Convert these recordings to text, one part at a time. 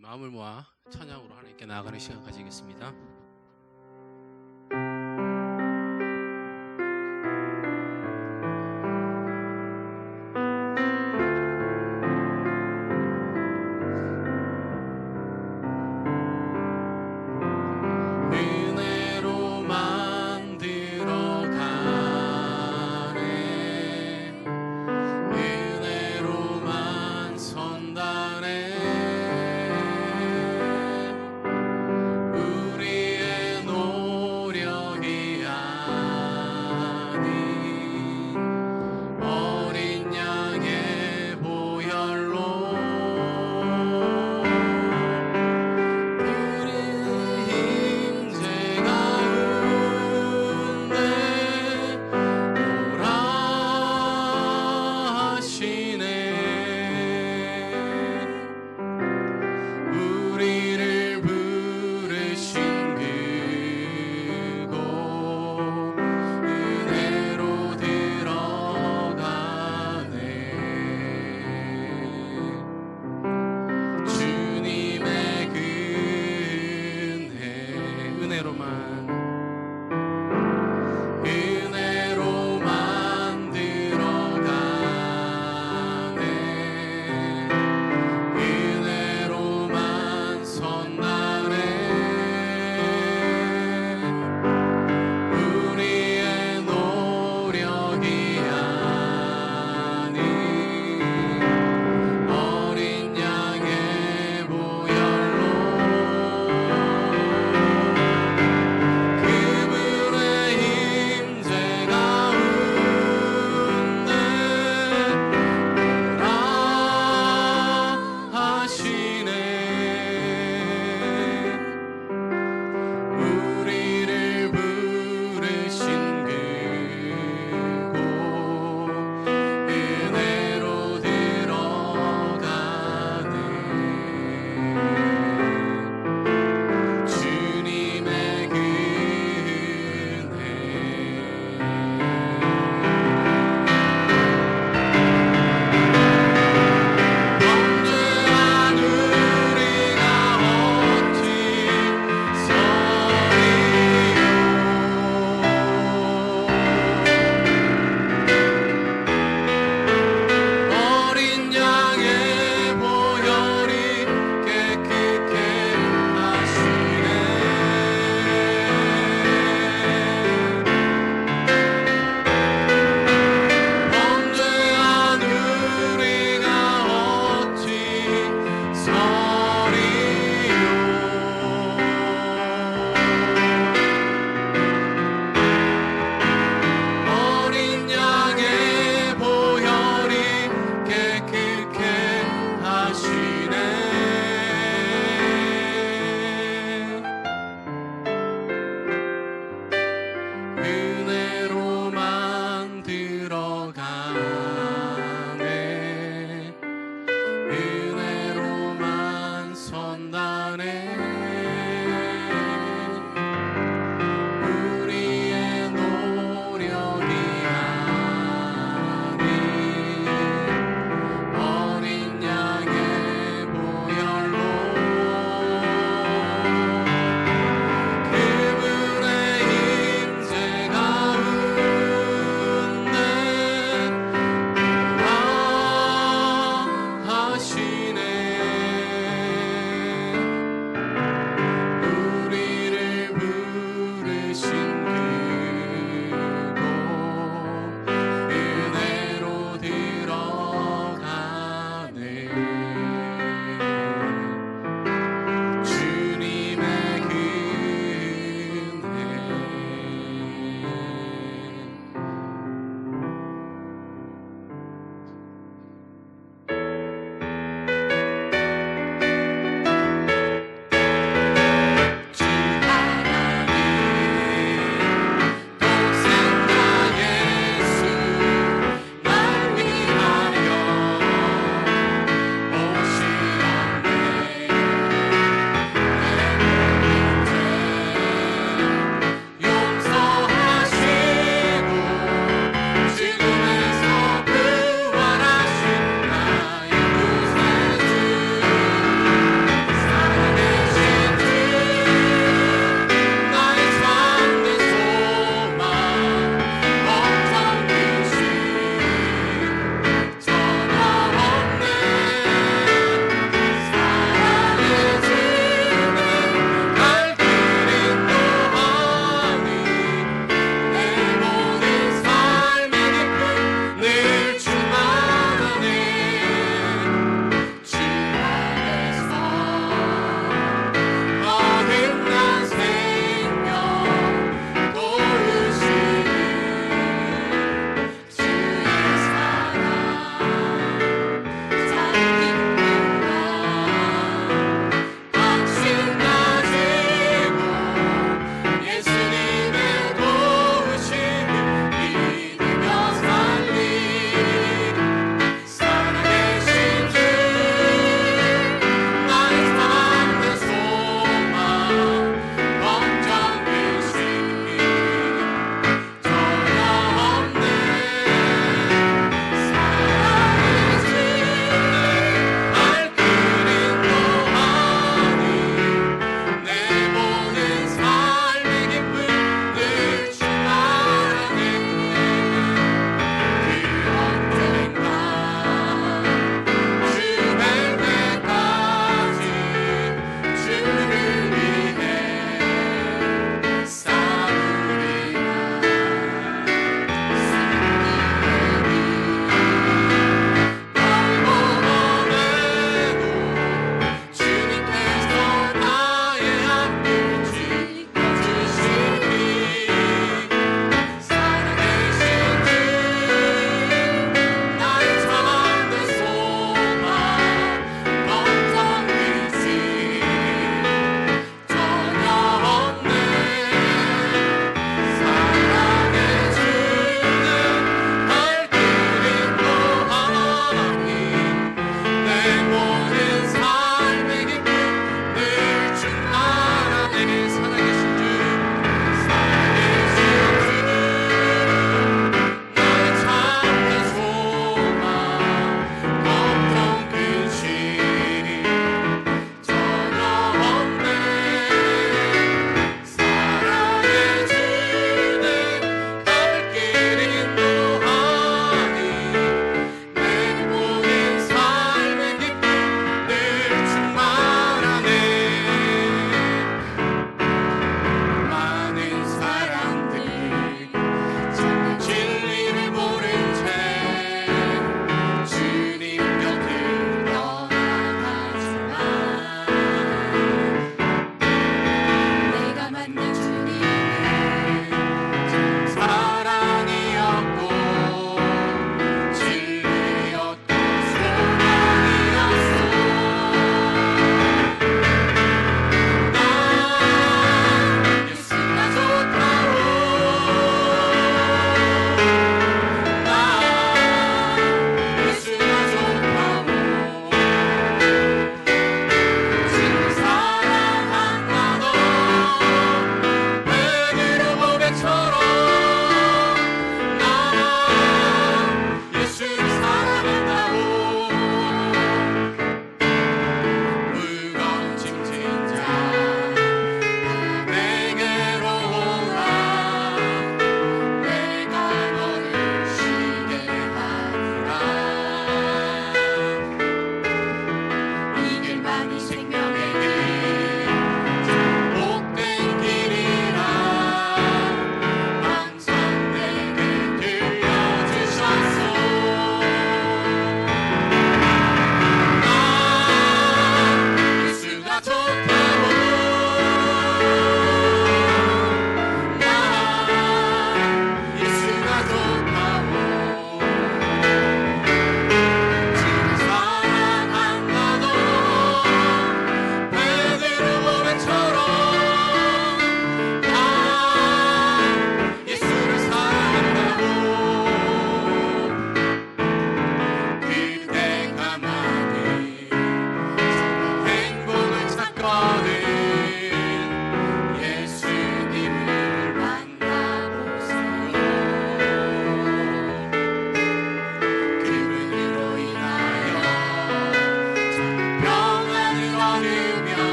마음을 모아 찬양으로 하나님께 나아가는 시간 가지겠습니다. 은혜로 만들어가네, 은혜로만 선다네. 우리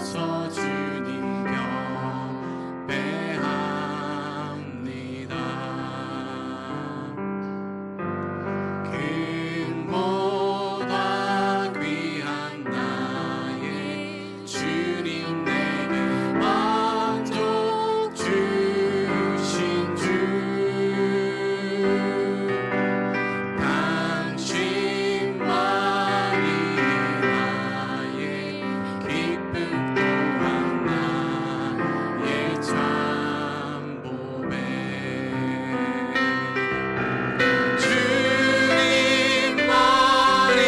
서서 주님 경배합니다. 금보다 귀한 나의 주님 내게 만족 주신 주 당신만이 나의 기쁨 또한 나의 참 보배 주님만이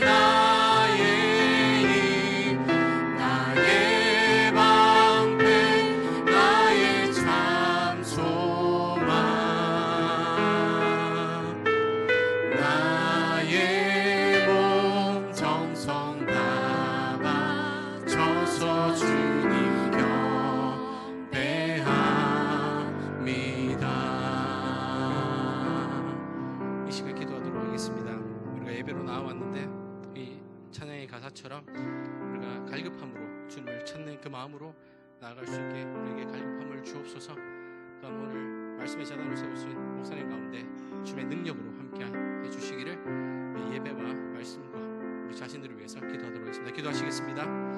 나의 힘 나의 방패 나의 참 소망 나의 몸 정성 다가 쳐서 주님 경배합니다. 이 시간 기도하도록 하겠습니다. 우리가 예배로 나와왔는데 이 찬양의 가사처럼 우리가 갈급함으로 주님을 찾는 그 마음으로 나아갈 수 있게 우리에게 갈급함을 주옵소서. 또한 오늘 말씀의 재단을 세우신 목사님 가운데 주의 능력으로 함께 해주시기를 이 예배와 말씀과 우리 자신들을 위해서 기도하도록 하겠습니다. 기도하시겠습니다.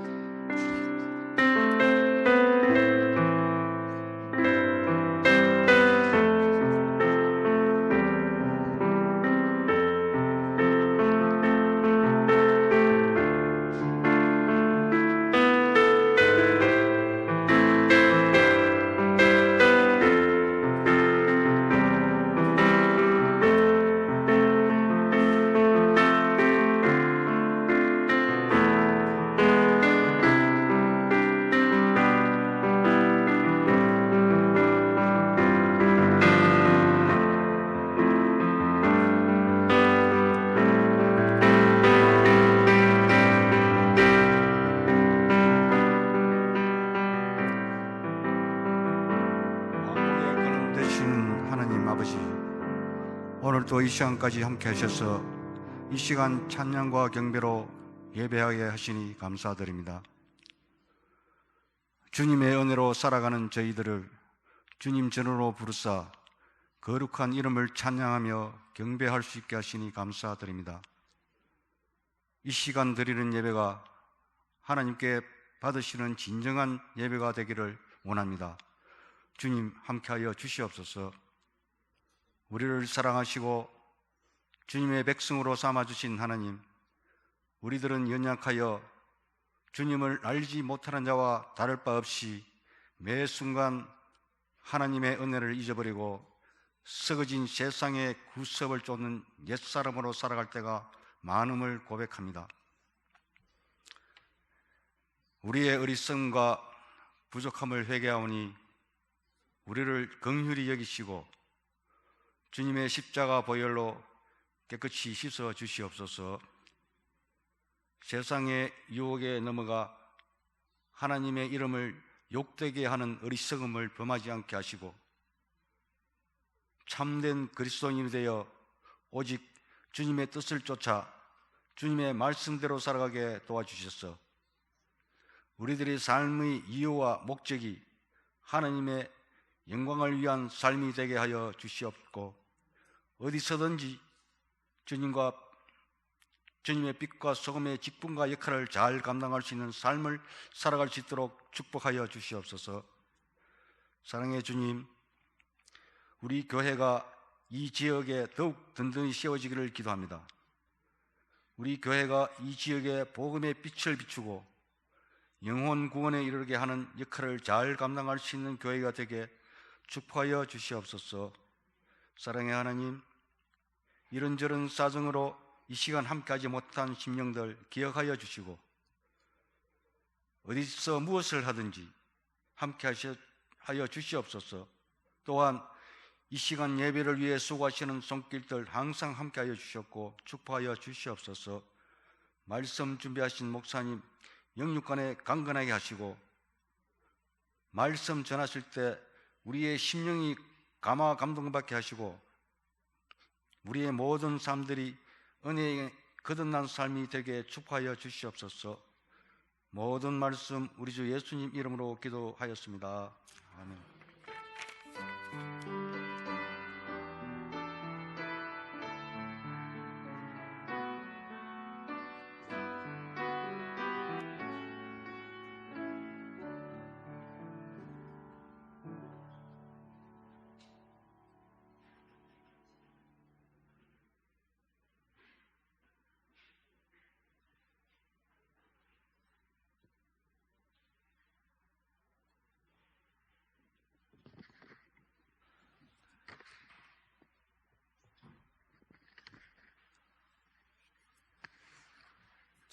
왕국의 근원 되신 하나님 아버지, 오늘도 이 시간까지 함께 하셔서 이 시간 찬양과 경배로 예배하게 하시니 감사드립니다. 주님의 은혜로 살아가는 저희들을 주님 전으로 부르사 거룩한 이름을 찬양하며 경배할 수 있게 하시니 감사드립니다. 이 시간 드리는 예배가 하나님께 받으시는 진정한 예배가 되기를 원합니다. 주님 함께하여 주시옵소서. 우리를 사랑하시고 주님의 백성으로 삼아주신 하나님, 우리들은 연약하여 주님을 알지 못하는 자와 다를 바 없이 매 순간 하나님의 은혜를 잊어버리고 썩어진 세상의 구습을 쫓는 옛사람으로 살아갈 때가 많음을 고백합니다. 우리의 어리석음과 부족함을 회개하오니 우리를 긍휼히 여기시고 주님의 십자가 보혈로 깨끗이 씻어 주시옵소서. 세상의 유혹에 넘어가 하나님의 이름을 욕되게 하는 어리석음을 범하지 않게 하시고 참된 그리스도인이 되어 오직 주님의 뜻을 쫓아 주님의 말씀대로 살아가게 도와주셔서 우리들의 삶의 이유와 목적이 하나님의 영광을 위한 삶이 되게 하여 주시옵고, 어디서든지 주님의 빛과 소금의 직분과 역할을 잘 감당할 수 있는 삶을 살아갈 수 있도록 축복하여 주시옵소서. 사랑의 주님, 우리 교회가 이 지역에 더욱 든든히 세워지기를 기도합니다. 우리 교회가 이 지역에 복음의 빛을 비추고 영혼 구원에 이르게 하는 역할을 잘 감당할 수 있는 교회가 되게 축복하여 주시옵소서. 사랑의 하나님, 이런저런 사정으로 이 시간 함께하지 못한 심령들 기억하여 주시고 어디서 무엇을 하든지 함께하여 주시옵소서. 또한 이 시간 예배를 위해 수고하시는 손길들 항상 함께하여 주셨고 축복하여 주시옵소서. 말씀 준비하신 목사님 영육간에 강건하게 하시고 말씀 전하실 때 우리의 심령이 감화 감동받게 하시고 우리의 모든 삶들이 은혜에 거듭난 삶이 되게 축복하여 주시옵소서. 모든 말씀 우리 주 예수님 이름으로 기도하였습니다. 아멘.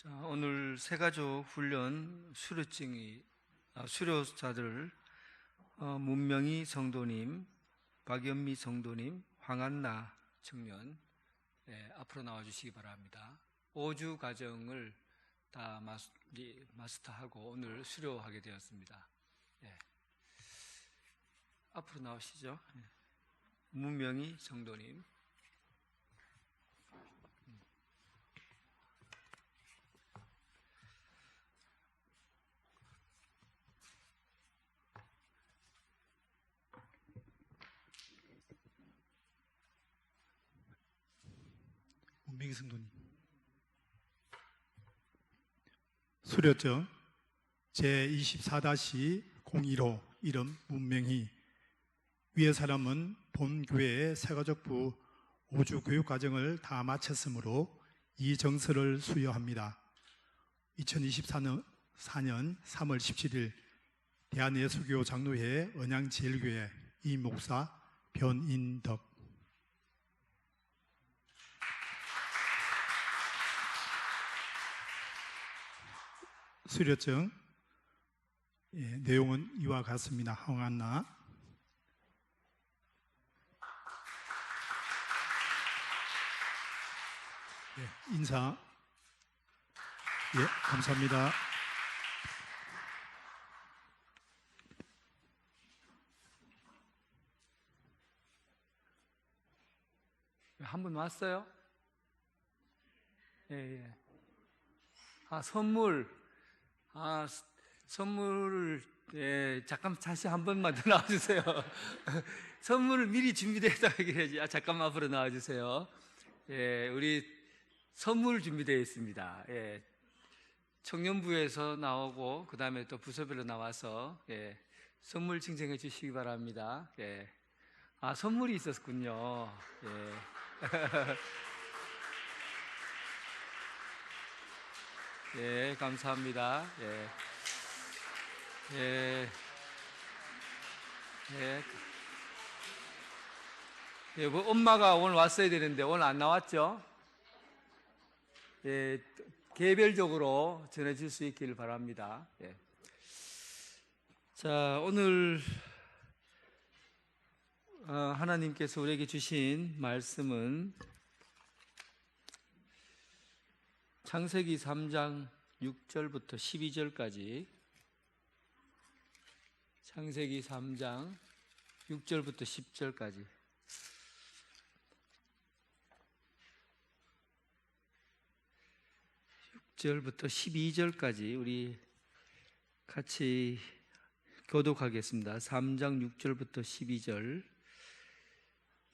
자, 오늘 새가족 훈련 수료자들 문명희 성도님, 박연미 성도님, 황한나 청년 앞으로 나와주시기 바랍니다. 5주 과정을 다 마스터하고 오늘 수료하게 되었습니다. 앞으로 나오시죠. 문명희 성도님. 문명희 성도님. 수료증 제24-015 이름 문명희. 위의 사람은 본 교회의 새가족부 5주 교육 과정을 다 마쳤으므로 이 정서를 수여합니다. 2024년 3월 17일 대한예수교 장로회 언양제일교회 이 목사 변인덕. 수료증 내용은 이와 같습니다. 황한나. 인사. 감사합니다. 한 분 왔어요? 선물을 잠깐 다시 한 번만 더 나와주세요. 선물을 미리 준비되어 있다고 얘기해야지. 잠깐만 앞으로 나와주세요. 우리 선물 준비되어 있습니다. 청년부에서 나오고 그 다음에 또 부서별로 나와서 선물 증정해 주시기 바랍니다. 선물이 있었군요. 감사합니다. 엄마가 오늘 왔어야 되는데 오늘 안 나왔죠? 개별적으로 전해줄 수 있기를 바랍니다. 자, 오늘 하나님께서 우리에게 주신 말씀은 창세기 3장 6절부터 12절까지, 창세기 3장 6절부터 10절까지, 절부터 12절까지 우리 같이 교독하겠습니다. 3장 6절부터 12절.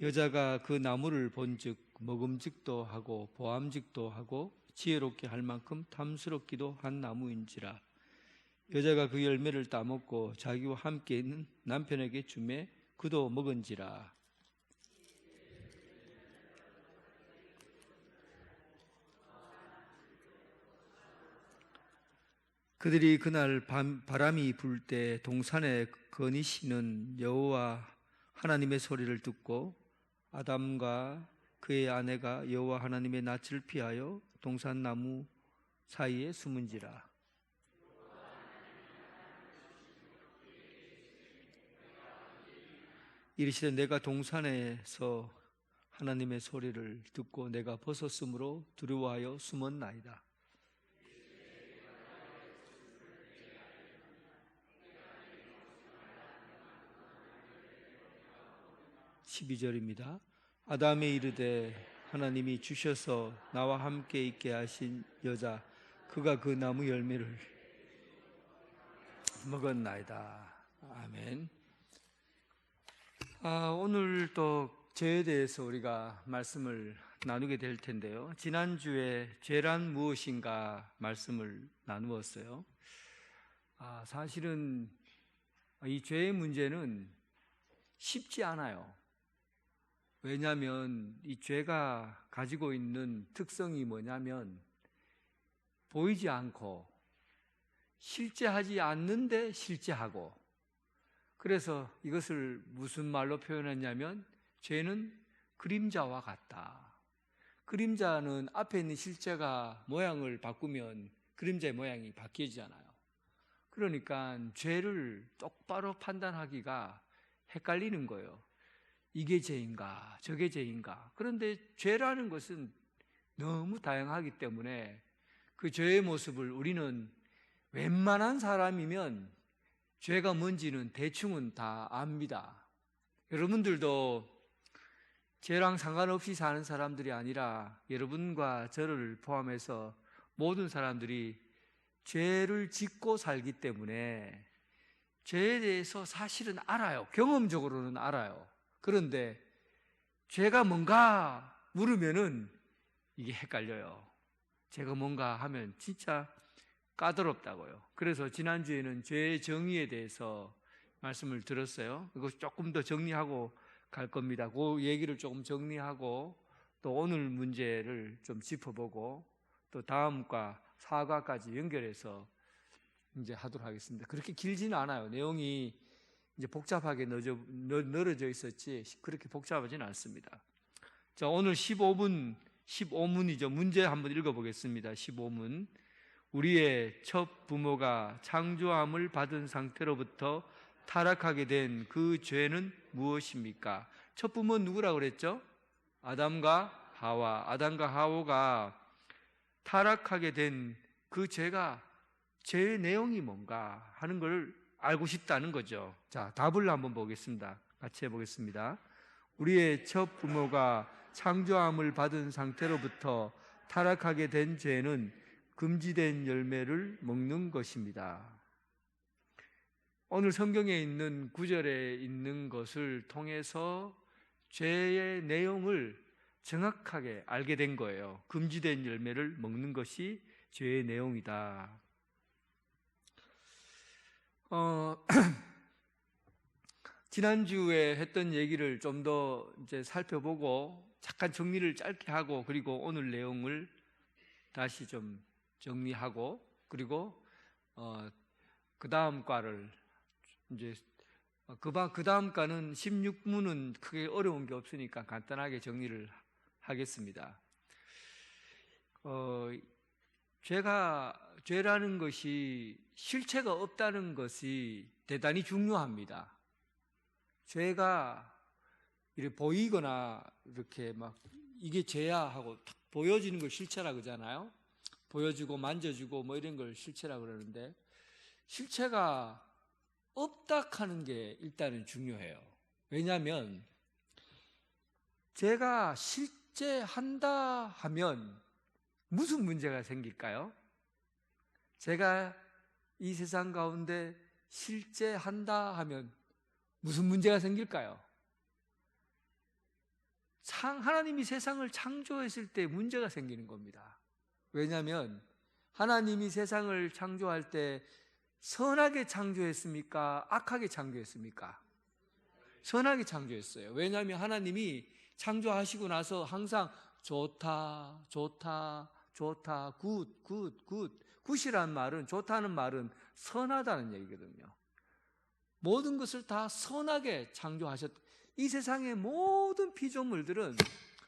여자가 그 나무를 본즉 먹음직도 하고 보암직도 하고 지혜롭게 할 만큼 탐스럽기도 한 나무인지라. 여자가 그 열매를 따먹고 자기와 함께 있는 남편에게 주매 그도 먹은지라. 그들이 그날 바람이 불 때 동산에 거니시는 여호와 하나님의 소리를 듣고 아담과 그의 아내가 여호와 하나님의 낯을 피하여 동산 나무 사이에 숨은지라. 이르시되 내가 동산에서 하나님의 소리를 듣고 내가 벗었으므로 두려워하여 숨었나이다. 12절입니다. 아담이 이르되 하나님이 주셔서 나와 함께 있게 하신 여자 그가 그 나무 열매를 먹었나이다. 아멘. 오늘 또 죄에 대해서 우리가 말씀을 나누게 될 텐데요. 지난주에 죄란 무엇인가 말씀을 나누었어요. 사실은 이 죄의 문제는 쉽지 않아요. 왜냐하면 이 죄가 가지고 있는 특성이 뭐냐면 보이지 않고 실제하지 않는데 실제하고, 그래서 이것을 무슨 말로 표현했냐면 죄는 그림자와 같다. 그림자는 앞에 있는 실제가 모양을 바꾸면 그림자의 모양이 바뀌잖아요. 그러니까 죄를 똑바로 판단하기가 헷갈리는 거예요. 이게 죄인가 저게 죄인가. 그런데 죄라는 것은 너무 다양하기 때문에 그 죄의 모습을 우리는 웬만한 사람이면 죄가 뭔지는 대충은 다 압니다. 여러분들도 죄랑 상관없이 사는 사람들이 아니라 여러분과 저를 포함해서 모든 사람들이 죄를 짓고 살기 때문에 죄에 대해서 사실은 알아요. 경험적으로는 알아요. 그런데 죄가 뭔가 물으면은 이게 헷갈려요. 죄가 뭔가 하면 진짜 까다롭다고요. 그래서 지난주에는 죄의 정의에 대해서 말씀을 들었어요. 이거 조금 더 정리하고 갈 겁니다. 그 얘기를 조금 정리하고 또 오늘 문제를 좀 짚어보고 또 다음과 4과까지 연결해서 이제 하도록 하겠습니다. 그렇게 길지는 않아요. 내용이 이제 복잡하게 늘어져 있었지 그렇게 복잡하지는 않습니다. 자, 오늘 15문이죠. 문제 한번 읽어보겠습니다. 15문. 우리의 첫 부모가 창조함을 받은 상태로부터 타락하게 된 그 죄는 무엇입니까? 첫 부모는 누구라고 그랬죠? 아담과 하와. 아담과 하와가 타락하게 된 그 죄가, 죄의 내용이 뭔가 하는 걸 알고 싶다는 거죠. 자, 답을 한번 보겠습니다. 같이 해보겠습니다. 우리의 첫 부모가 창조함을 받은 상태로부터 타락하게 된 죄는 금지된 열매를 먹는 것입니다. 오늘 성경에 있는 구절에 있는 것을 통해서 죄의 내용을 정확하게 알게 된 거예요. 금지된 열매를 먹는 것이 죄의 내용이다. 지난주에 했던 얘기를 좀 더 이제 살펴보고 잠깐 정리를 짧게 하고 그리고 오늘 내용을 다시 좀 정리하고 그리고 그 다음 과를 이제 그 다음 과는 16문은 크게 어려운 게 없으니까 간단하게 정리를 하겠습니다. 죄라는 것이 실체가 없다는 것이 대단히 중요합니다. 죄가 이렇게 보이거나 이렇게 막 이게 죄야 하고 탁 보여지는 걸 실체라 그러잖아요. 보여주고 만져주고 뭐 이런 걸 실체라 그러는데 실체가 없다 하는 게 일단은 중요해요. 왜냐하면 죄가 실제한다 하면 무슨 문제가 생길까요? 죄가 이 세상 가운데 실제한다 하면 무슨 문제가 생길까요? 하나님이 세상을 창조했을 때 문제가 생기는 겁니다. 왜냐하면 하나님이 세상을 창조할 때 선하게 창조했습니까? 악하게 창조했습니까? 선하게 창조했어요. 왜냐하면 하나님이 창조하시고 나서 항상 좋다, 좋다, 좋다, 굿, 굿, 굿. 굿이란 말은, 좋다는 말은 선하다는 얘기거든요. 모든 것을 다 선하게 이 세상의 모든 피조물들은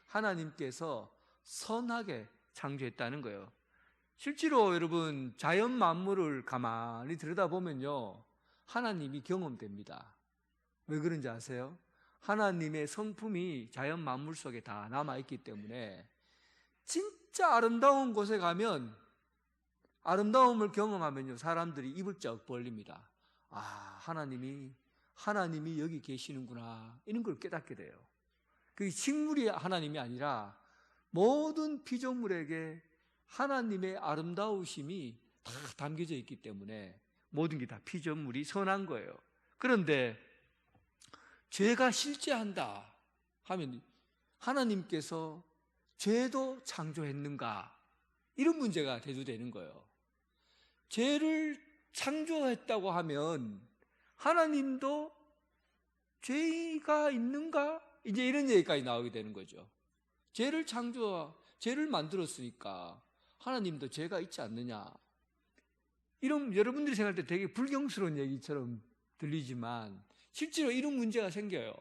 하나님께서 선하게 창조했다는 거예요. 실제로 여러분 자연 만물을 가만히 들여다보면요 하나님이 경험됩니다. 왜 그런지 아세요? 하나님의 성품이 자연 만물 속에 다 남아있기 때문에 진짜 아름다운 곳에 가면 아름다움을 경험하면요 사람들이 입을 쩍 벌립니다. 하나님이 여기 계시는구나 이런 걸 깨닫게 돼요. 그 식물이 하나님이 아니라 모든 피조물에게 하나님의 아름다우심이 다 담겨져 있기 때문에 모든 게 다 피조물이 선한 거예요. 그런데 죄가 실제한다 하면 하나님께서 죄도 창조했는가? 이런 문제가 대두되는 거예요. 죄를 창조했다고 하면 하나님도 죄가 있는가? 이제 이런 얘기까지 나오게 되는 거죠. 죄를 만들었으니까 하나님도 죄가 있지 않느냐? 이런 여러분들이 생각할 때 되게 불경스러운 얘기처럼 들리지만 실제로 이런 문제가 생겨요.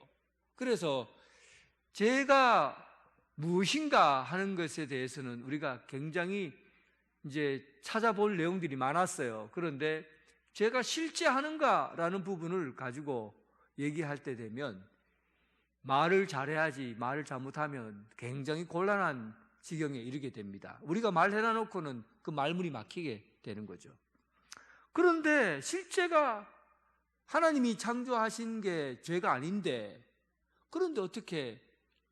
그래서 죄가 무엇인가 하는 것에 대해서는 우리가 굉장히 이제 찾아볼 내용들이 많았어요. 그런데 죄가 실제하는가라는 부분을 가지고 얘기할 때 되면 말을 잘해야지 말을 잘못하면 굉장히 곤란한 지경에 이르게 됩니다. 우리가 말해놔놓고는 그 말문이 막히게 되는 거죠. 그런데 실제가 하나님이 창조하신 게 죄가 아닌데 그런데 어떻게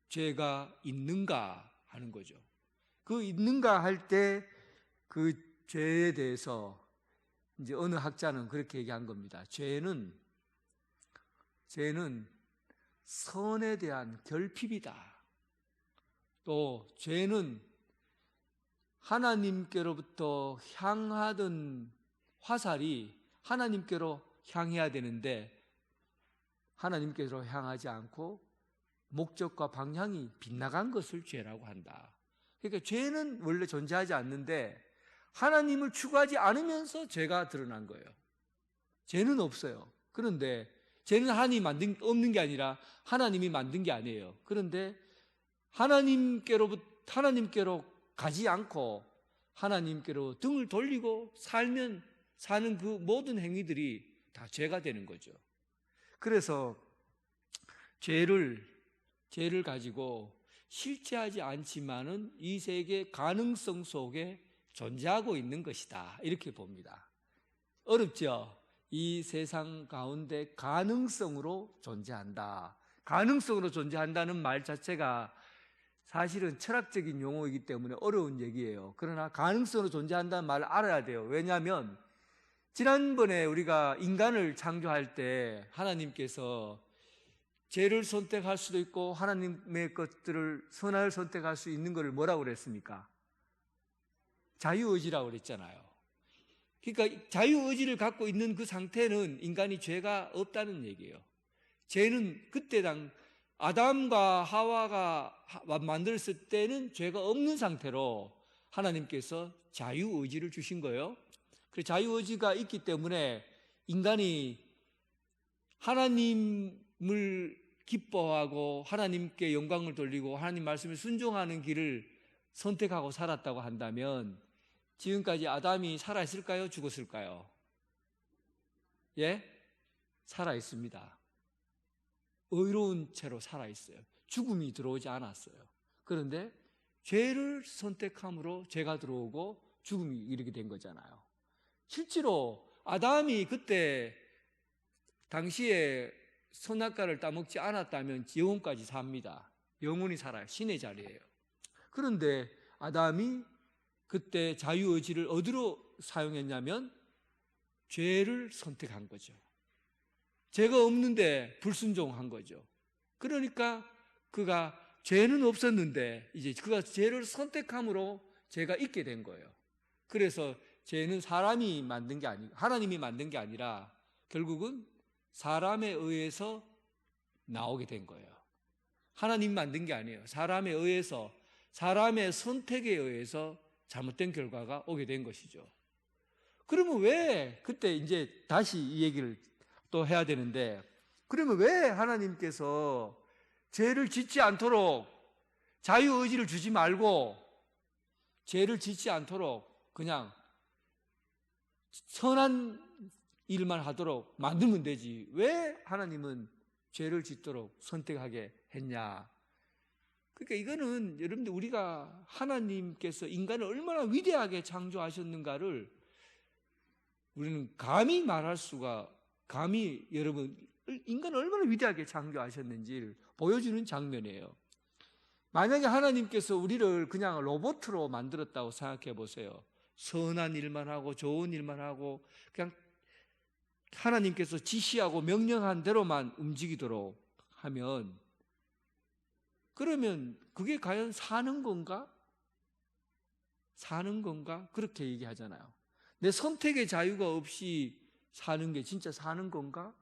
죄가 있는가 하는 거죠. 그 있는가 할 때 그 죄에 대해서 이제 어느 학자는 그렇게 얘기한 겁니다. 죄는 선에 대한 결핍이다. 또 죄는 하나님께로부터 향하던 화살이 하나님께로 향해야 되는데 하나님께로 향하지 않고 목적과 방향이 빗나간 것을 죄라고 한다. 그러니까 죄는 원래 존재하지 않는데 하나님을 추구하지 않으면서 죄가 드러난 거예요. 죄는 없어요. 그런데 죄는 하나님이 없는 게 아니라 하나님이 만든 게 아니에요. 그런데 하나님께로 가지 않고 하나님께로 등을 돌리고 사는 그 모든 행위들이 다 죄가 되는 거죠. 그래서 죄를 가지고 실제하지 않지만은 이 세계 가능성 속에 존재하고 있는 것이다. 이렇게 봅니다. 어렵죠? 이 세상 가운데 가능성으로 존재한다. 가능성으로 존재한다는 말 자체가 사실은 철학적인 용어이기 때문에 어려운 얘기예요. 그러나 가능성으로 존재한다는 말을 알아야 돼요. 왜냐하면 지난번에 우리가 인간을 창조할 때 하나님께서 죄를 선택할 수도 있고 하나님의 것들을 선을 선택할 수 있는 것을 뭐라고 그랬습니까? 자유의지라고 그랬잖아요. 그러니까 자유의지를 갖고 있는 그 상태는 인간이 죄가 없다는 얘기예요. 죄는 그때 아담과 하와가 만들었을 때는 죄가 없는 상태로 하나님께서 자유의지를 주신 거예요. 그 자유의지가 있기 때문에 인간이 하나님을 기뻐하고 하나님께 영광을 돌리고 하나님 말씀에 순종하는 길을 선택하고 살았다고 한다면 지금까지 아담이 살아있을까요? 죽었을까요? 예? 살아있습니다. 의로운 채로 살아있어요. 죽음이 들어오지 않았어요. 그런데 죄를 선택함으로 죄가 들어오고 죽음이 이르게 된 거잖아요. 실제로 아담이 그때 당시에 선악과를 따먹지 않았다면 영원까지 삽니다. 영원히 살아요. 신의 자리예요. 그런데 아담이 그때 자유의지를 어디로 사용했냐면 죄를 선택한 거죠. 죄가 없는데 불순종한 거죠. 그러니까 그가 죄는 없었는데 이제 그가 죄를 선택함으로 죄가 있게 된 거예요. 그래서 죄는 사람이 만든 게 아니고 하나님이 만든 게 아니라 결국은 사람에 의해서 나오게 된 거예요. 하나님이 만든 게 아니에요. 사람에 의해서 사람의 선택에 의해서 잘못된 결과가 오게 된 것이죠. 그러면 왜 그때 이제 다시 이 얘기를 또 해야 되는데 그러면 왜 하나님께서 죄를 짓지 않도록 자유의지를 주지 말고 죄를 짓지 않도록 그냥 선한 일만 하도록 만들면 되지 왜 하나님은 죄를 짓도록 선택하게 했냐? 그러니까 이거는 여러분들 우리가 하나님께서 인간을 얼마나 위대하게 창조하셨는가를 우리는 여러분 인간을 얼마나 위대하게 창조하셨는지를 보여주는 장면이에요. 만약에 하나님께서 우리를 그냥 로봇으로 만들었다고 생각해 보세요. 선한 일만 하고 좋은 일만 하고 그냥 하나님께서 지시하고 명령한 대로만 움직이도록 하면, 그러면 그게 과연 사는 건가? 사는 건가? 그렇게 얘기하잖아요. 내 선택의 자유가 없이 사는 게 진짜 사는 건가?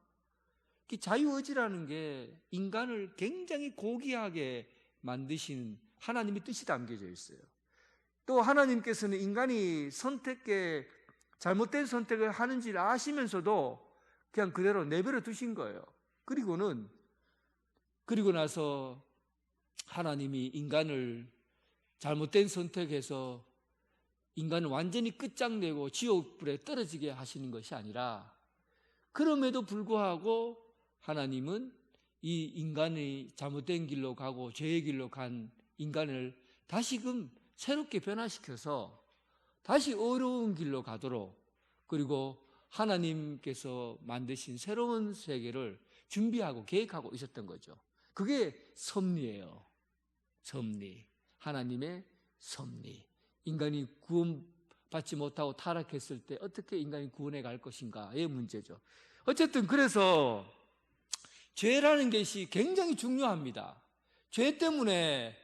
자유의지라는 게 인간을 굉장히 고귀하게 만드신 하나님의 뜻이 담겨져 있어요. 또 하나님께서는 인간이 잘못된 선택을 하는지를 아시면서도 그냥 그대로 내버려 두신 거예요. 그리고 나서 하나님이 인간을 잘못된 선택해서 인간을 완전히 끝장내고 지옥불에 떨어지게 하시는 것이 아니라, 그럼에도 불구하고 하나님은 이 인간이 잘못된 길로 가고 죄의 길로 간 인간을 다시금 새롭게 변화시켜서 다시 어려운 길로 가도록, 그리고 하나님께서 만드신 새로운 세계를 준비하고 계획하고 있었던 거죠. 그게 섭리예요. 섭리. 하나님의 섭리. 인간이 구원받지 못하고 타락했을 때 어떻게 인간이 구원해 갈 것인가의 문제죠. 어쨌든 그래서 죄라는 것이 굉장히 중요합니다. 죄 때문에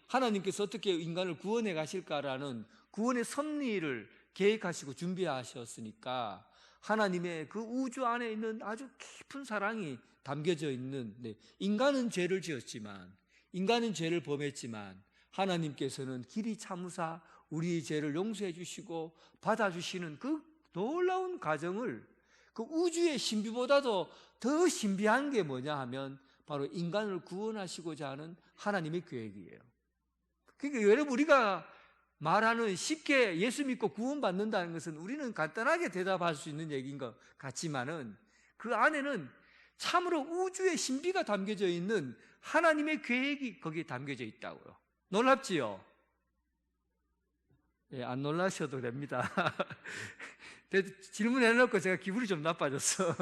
하나님께서 어떻게 인간을 구원해 가실까라는 구원의 섭리를 계획하시고 준비하셨으니까, 하나님의 그 우주 안에 있는 아주 깊은 사랑이 담겨져 있는, 인간은 죄를 지었지만, 인간은 죄를 범했지만 하나님께서는 길이 참으사 우리의 죄를 용서해 주시고 받아주시는 그 놀라운 과정을, 그 우주의 신비보다도 더 신비한 게 뭐냐 하면 바로 인간을 구원하시고자 하는 하나님의 계획이에요. 그러니까 여러분, 우리가 말하는 쉽게 예수 믿고 구원받는다는 것은 우리는 간단하게 대답할 수 있는 얘기인 것 같지만은, 그 안에는 참으로 우주의 신비가 담겨져 있는 하나님의 계획이 거기에 담겨져 있다고요. 놀랍지요? 안 놀라셔도 됩니다. 질문해놓고 제가 기분이 좀 나빠졌어.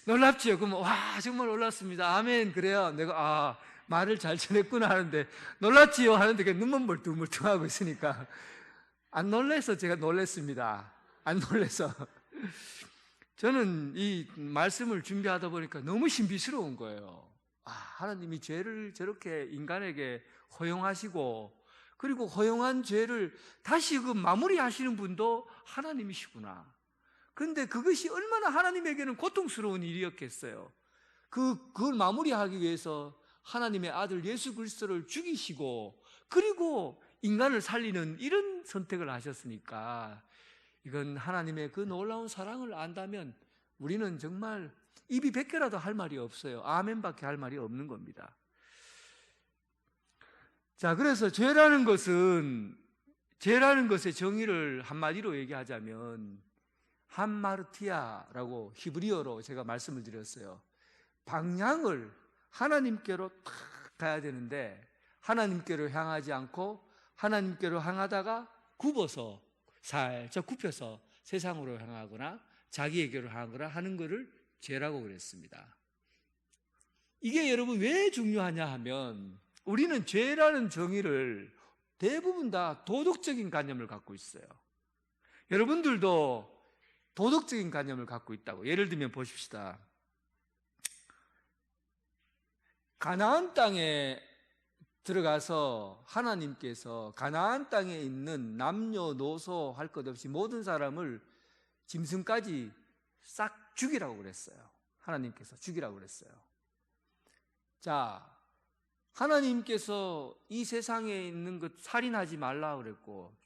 놀랍지요? 그러면 와, 정말 놀랐습니다. 아멘. 그래요. 내가 말을 잘 전했구나 하는데, 놀랐지요? 하는데 눈만 멀뚱멀뚱하고 있으니까 안 놀라서 제가 놀랐습니다. 안 놀라서. 저는 이 말씀을 준비하다 보니까 너무 신비스러운 거예요. 하나님이 죄를 저렇게 인간에게 허용하시고, 그리고 허용한 죄를 다시 마무리하시는 분도 하나님이시구나. 그런데 그것이 얼마나 하나님에게는 고통스러운 일이었겠어요. 그걸 마무리하기 위해서 하나님의 아들 예수 그리스도를 죽이시고, 그리고 인간을 살리는 이런 선택을 하셨으니까, 이건 하나님의 그 놀라운 사랑을 안다면 우리는 정말 입이 100개라도 할 말이 없어요. 아멘밖에 할 말이 없는 겁니다. 자, 그래서 죄라는 것의 정의를 한마디로 얘기하자면 한마르티아라고 히브리어로 제가 말씀을 드렸어요. 방향을 하나님께로 탁 가야 되는데, 하나님께로 향하지 않고 하나님께로 향하다가 굽어서 살짝 굽혀서 세상으로 향하거나 자기에게로 향하거나 하는 것을 죄라고 그랬습니다. 이게 여러분 왜 중요하냐 하면, 우리는 죄라는 정의를 대부분 다 도덕적인 관념을 갖고 있어요. 여러분들도 도덕적인 관념을 갖고 있다고. 예를 들면 보십시다. 가나안 땅에 들어가서 하나님께서 가나안 땅에 있는 남녀노소 할 것 없이 모든 사람을 짐승까지 싹 죽이라고 그랬어요. 하나님께서 죽이라고 그랬어요. 자, 하나님께서 이 세상에 있는 것 살인하지 말라고 그랬고,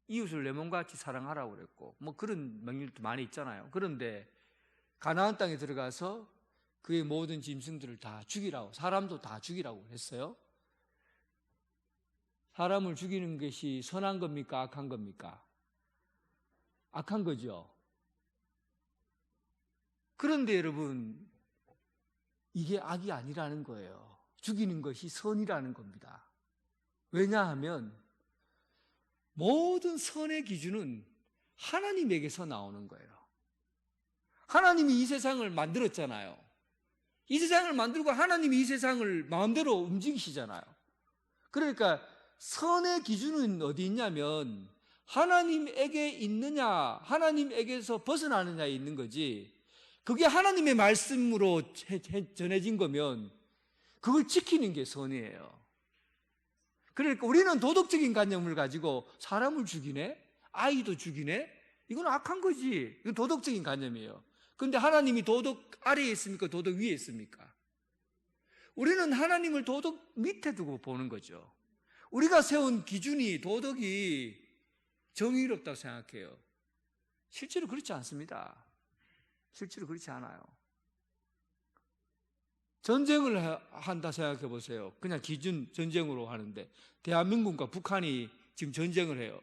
이웃을 내 몸같이 사랑하라고 그랬고, 그런 명령도 많이 있잖아요. 그런데 가나안 땅에 들어가서 그의 모든 짐승들을 다 죽이라고, 사람도 다 죽이라고 했어요. 사람을 죽이는 것이 선한 겁니까? 악한 겁니까? 악한 거죠. 그런데 여러분, 이게 악이 아니라는 거예요. 죽이는 것이 선이라는 겁니다. 왜냐하면 모든 선의 기준은 하나님에게서 나오는 거예요. 하나님이 이 세상을 만들었잖아요. 이 세상을 만들고 하나님이 이 세상을 마음대로 움직이시잖아요. 그러니까 선의 기준은 어디 있냐면 하나님에게 있느냐, 하나님에게서 벗어나느냐에 있는 거지. 그게 하나님의 말씀으로 전해진 거면 그걸 지키는 게 선이에요. 그러니까 우리는 도덕적인 관념을 가지고 사람을 죽이네? 아이도 죽이네? 이건 악한 거지. 이건 도덕적인 관념이에요. 그런데 하나님이 도덕 아래에 있습니까? 도덕 위에 있습니까? 우리는 하나님을 도덕 밑에 두고 보는 거죠. 우리가 세운 기준이, 도덕이 정의롭다고 생각해요. 실제로 그렇지 않습니다. 실제로 그렇지 않아요. 전쟁을 한다 생각해 보세요. 그냥 기준 전쟁으로 하는데 대한민국과 북한이 지금 전쟁을 해요.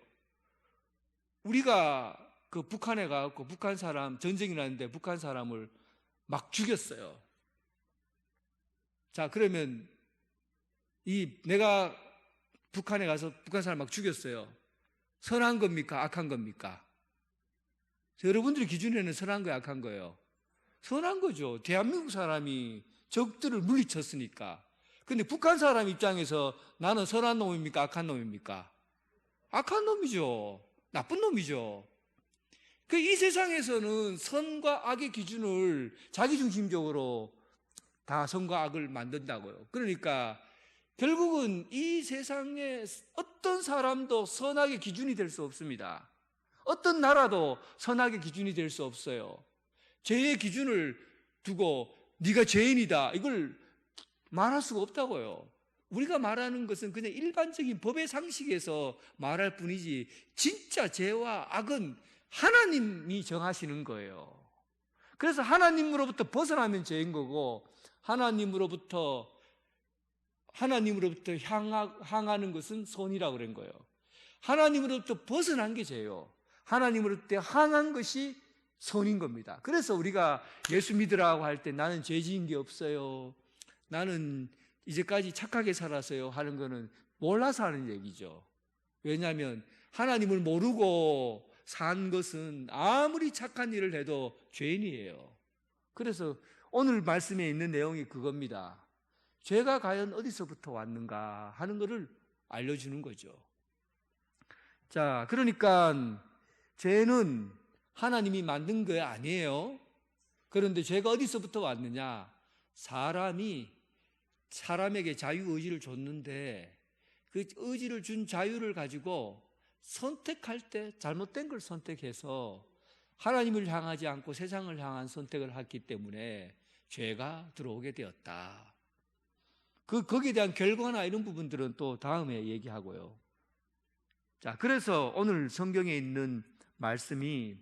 우리가 그 북한에 가서 북한 사람 전쟁이 나는데 북한 사람을 막 죽였어요. 자, 그러면 내가 북한에 가서 북한 사람 막 죽였어요. 선한 겁니까? 악한 겁니까? 여러분들의 기준에는 선한 거예요, 악한 거예요? 선한 거죠. 대한민국 사람이 적들을 물리쳤으니까. 근데 북한 사람 입장에서 나는 선한 놈입니까? 악한 놈입니까? 악한 놈이죠. 나쁜 놈이죠. 이 세상에서는 선과 악의 기준을 자기중심적으로 다 선과 악을 만든다고요. 그러니까 결국은 이 세상에 어떤 사람도 선악의 기준이 될 수 없습니다. 어떤 나라도 선악의 기준이 될 수 없어요. 죄의 기준을 두고 네가 죄인이다 이걸 말할 수가 없다고요. 우리가 말하는 것은 그냥 일반적인 법의 상식에서 말할 뿐이지 진짜 죄와 악은 하나님이 정하시는 거예요. 그래서 하나님으로부터 벗어나면 죄인 거고 하나님으로부터 향하는 것은 선이라고 그런 거예요. 하나님으로부터 벗어난 게 죄예요. 하나님으로부터 향한 것이 선인 겁니다. 그래서 우리가 예수 믿으라고 할 때 나는 죄 지은 게 없어요, 나는 이제까지 착하게 살았어요 하는 거는 몰라서 하는 얘기죠. 왜냐하면 하나님을 모르고 산 것은 아무리 착한 일을 해도 죄인이에요. 그래서 오늘 말씀에 있는 내용이 그겁니다. 죄가 과연 어디서부터 왔는가 하는 것을 알려주는 거죠. 자, 그러니까 죄는 하나님이 만든 거 아니에요. 그런데 죄가 어디서부터 왔느냐? 사람에게 자유의지를 줬는데 그 의지를 준 자유를 가지고 선택할 때 잘못된 걸 선택해서 하나님을 향하지 않고 세상을 향한 선택을 했기 때문에 죄가 들어오게 되었다. 거기에 대한 결과나 이런 부분들은 또 다음에 얘기하고요. 자, 그래서 오늘 성경에 있는 말씀이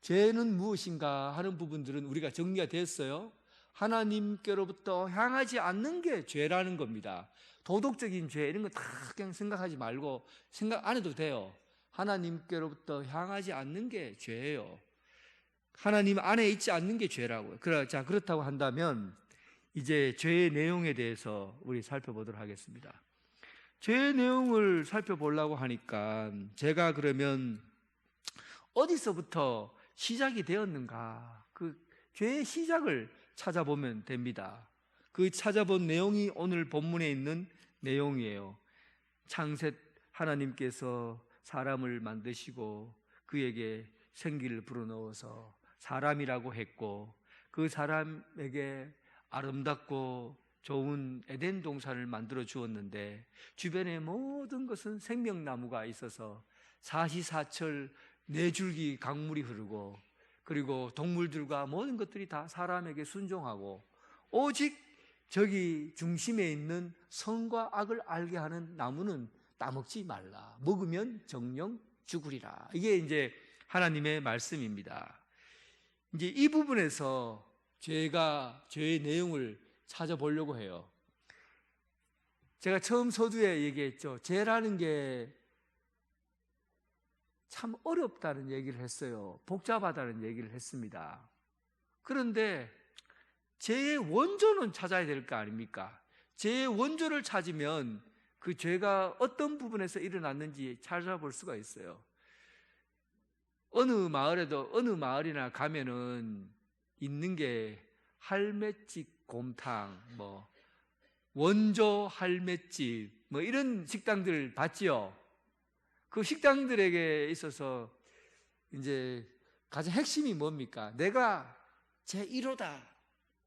죄는 무엇인가 하는 부분들은 우리가 정리가 됐어요. 하나님께로부터 향하지 않는 게 죄라는 겁니다. 도덕적인 죄 이런 거 다 그냥 생각하지 말고 생각 안 해도 돼요. 하나님께로부터 향하지 않는 게 죄예요. 하나님 안에 있지 않는 게 죄라고요. 자, 그렇다고 한다면 이제 죄의 내용에 대해서 우리 살펴보도록 하겠습니다. 죄의 내용을 살펴보려고 하니까 제가 그러면 어디서부터 시작이 되었는가, 그 죄의 시작을 찾아보면 됩니다. 그 찾아본 내용이 오늘 본문에 있는 내용이에요. 창세 하나님께서 사람을 만드시고 그에게 생기를 불어넣어서 사람이라고 했고 그 사람에게 아름답고 좋은 에덴 동산을 만들어 주었는데 주변의 모든 것은 생명나무가 있어서 사시사철 네 줄기 강물이 흐르고 그리고 동물들과 모든 것들이 다 사람에게 순종하고 오직 저기 중심에 있는 선과 악을 알게 하는 나무는 따먹지 말라. 먹으면 정령 죽으리라. 이게 이제 하나님의 말씀입니다. 이제 이 부분에서 죄의 내용을 찾아보려고 해요. 제가 처음 서두에 얘기했죠. 죄라는 게 참 어렵다는 얘기를 했어요. 복잡하다는 얘기를 했습니다. 그런데 죄의 원조는 찾아야 될 거 아닙니까? 죄의 원조를 찾으면 그 죄가 어떤 부분에서 일어났는지 찾아볼 수가 있어요. 어느 마을이나 가면은 있는 게 할매집 곰탕, 원조 할매집, 이런 식당들 봤지요? 그 식당들에게 있어서 이제 가장 핵심이 뭡니까? 내가 제1호다.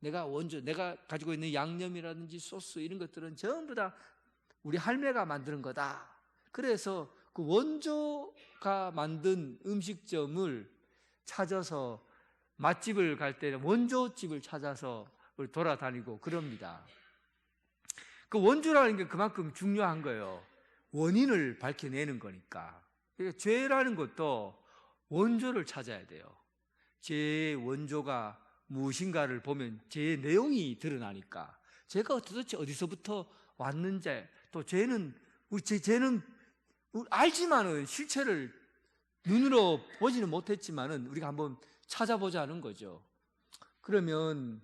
내가 원조, 내가 가지고 있는 양념이라든지 소스 이런 것들은 전부 다 우리 할매가 만드는 거다. 그래서 그 원조가 만든 음식점을 찾아서 맛집을 갈 때는 원조집을 찾아서 돌아다니고 그럽니다. 그 원조라는 게 그만큼 중요한 거예요. 원인을 밝혀내는 거니까. 그러니까 죄라는 것도 원조를 찾아야 돼요. 죄의 원조가 무엇인가를 보면 죄의 내용이 드러나니까. 죄가 도대체 어디서부터 왔는지, 또 죄는 알지만은 실체를 눈으로 보지는 못했지만은 우리가 한번 찾아보자는 거죠. 그러면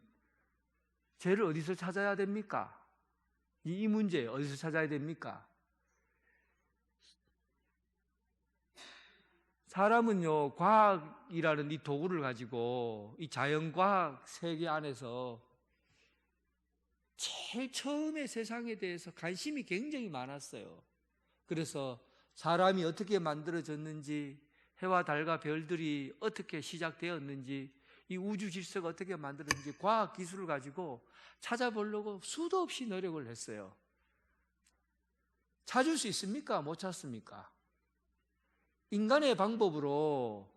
죄를 어디서 찾아야 됩니까? 이 문제 어디서 찾아야 됩니까? 사람은요, 과학이라는 이 도구를 가지고 이 자연과학 세계 안에서 제일 처음에 세상에 대해서 관심이 굉장히 많았어요. 그래서 사람이 어떻게 만들어졌는지, 해와 달과 별들이 어떻게 시작되었는지, 이 우주 질서가 어떻게 만들어졌는지 과학 기술을 가지고 찾아보려고 수도 없이 노력을 했어요. 찾을 수 있습니까? 못 찾습니까? 인간의 방법으로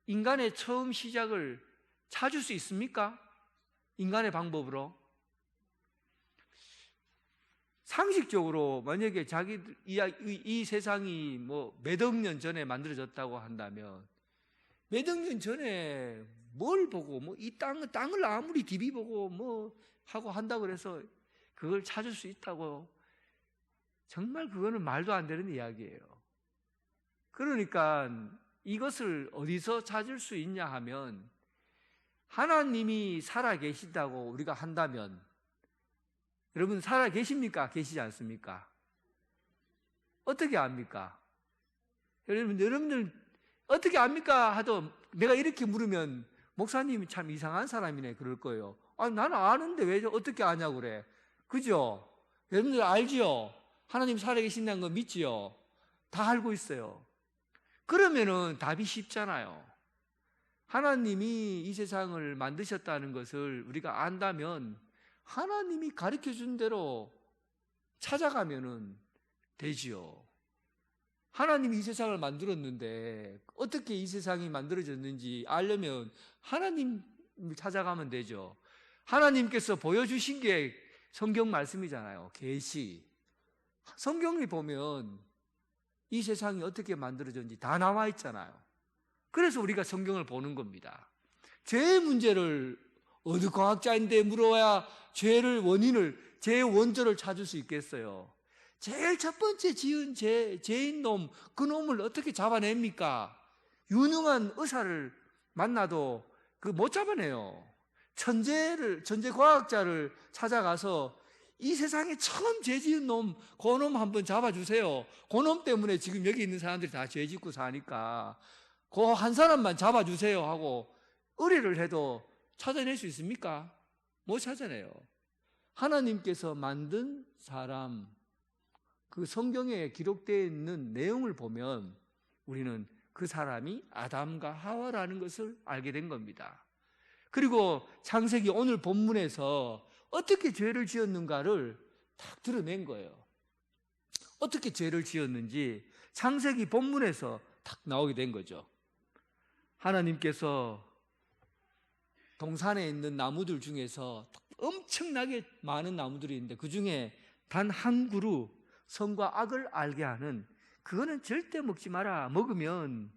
인간의 처음 시작을 찾을 수 있습니까? 인간의 방법으로. 상식적으로 만약에 이 세상이 뭐 몇 억 년 전에 만들어졌다고 한다면 몇 억 년 전에 뭘 보고 뭐 이 땅을 아무리 디비보고 뭐 하고 한다고 그래서 그걸 찾을 수 있다고, 정말 그거는 말도 안 되는 이야기예요. 그러니까 이것을 어디서 찾을 수 있냐 하면, 하나님이 살아 계신다고 우리가 한다면, 여러분 살아 계십니까? 계시지 않습니까? 어떻게 압니까? 여러분들 어떻게 압니까? 하도 내가 이렇게 물으면 목사님이 참 이상한 사람이네 그럴 거예요. 아니, 나는 아는데 왜 어떻게 아냐고 그래. 그죠? 여러분들 알지요? 하나님 살아 계신다는 거 믿지요? 다 알고 있어요. 그러면은 답이 쉽잖아요. 하나님이 이 세상을 만드셨다는 것을 우리가 안다면 하나님이 가르쳐 준 대로 찾아가면은 되지요. 하나님이 이 세상을 만들었는데 어떻게 이 세상이 만들어졌는지 알려면 하나님을 찾아가면 되죠. 하나님께서 보여주신 게 성경 말씀이잖아요. 계시. 성경을 보면 이 세상이 어떻게 만들어졌는지 다 나와 있잖아요. 그래서 우리가 성경을 보는 겁니다. 죄의 문제를 어느 과학자인데 물어야 죄의 원조를 찾을 수 있겠어요. 제일 첫 번째 지은 죄인 놈, 그 놈을 어떻게 잡아냅니까? 유능한 의사를 만나도 못 잡아내요. 천재 과학자를 찾아가서 이 세상에 처음 죄 지은 놈, 그 놈 한번 잡아주세요. 그 놈 때문에 지금 여기 있는 사람들이 다 죄 짓고 사니까 그 한 사람만 잡아주세요 하고 의뢰를 해도 찾아낼 수 있습니까? 못 찾아내요. 하나님께서 만든 사람, 그 성경에 기록되어 있는 내용을 보면 우리는 그 사람이 아담과 하와라는 것을 알게 된 겁니다. 그리고 창세기 오늘 본문에서 어떻게 죄를 지었는가를 딱 드러낸 거예요. 어떻게 죄를 지었는지 창세기 본문에서 딱 나오게 된 거죠. 하나님께서 동산에 있는 나무들 중에서 엄청나게 많은 나무들이 있는데 그 중에 단 한 그루 선과 악을 알게 하는, 그거는 절대 먹지 마라. 먹으면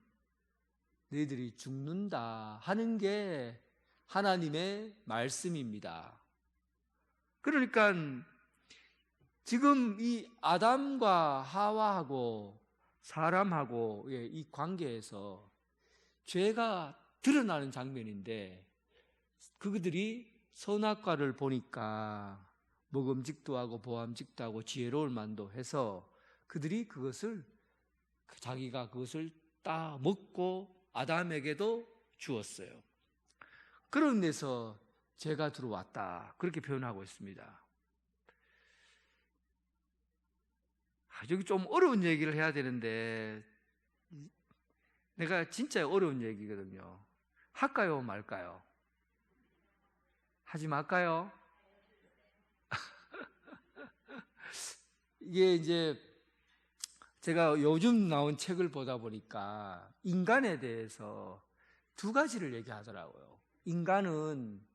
너희들이 죽는다 하는 게 하나님의 말씀입니다. 그러니까 지금 이 아담과 하와하고 사람하고의 이 관계에서 죄가 드러나는 장면인데, 그들이 선악과를 보니까 먹음직도 하고 보암직도 하고 지혜로울 만도 해서 그들이 자기가 그것을 따 먹고 아담에게도 주었어요. 그런 데서 죄가 들어왔다, 그렇게 표현하고 있습니다. 여기 좀 어려운 얘기를 해야 되는데 내가 진짜 어려운 얘기거든요. 할까요, 말까요? 하지 말까요? 이게 이제 제가 요즘 나온 책을 보다 보니까 인간에 대해서 두 가지를 얘기하더라고요. 인간은,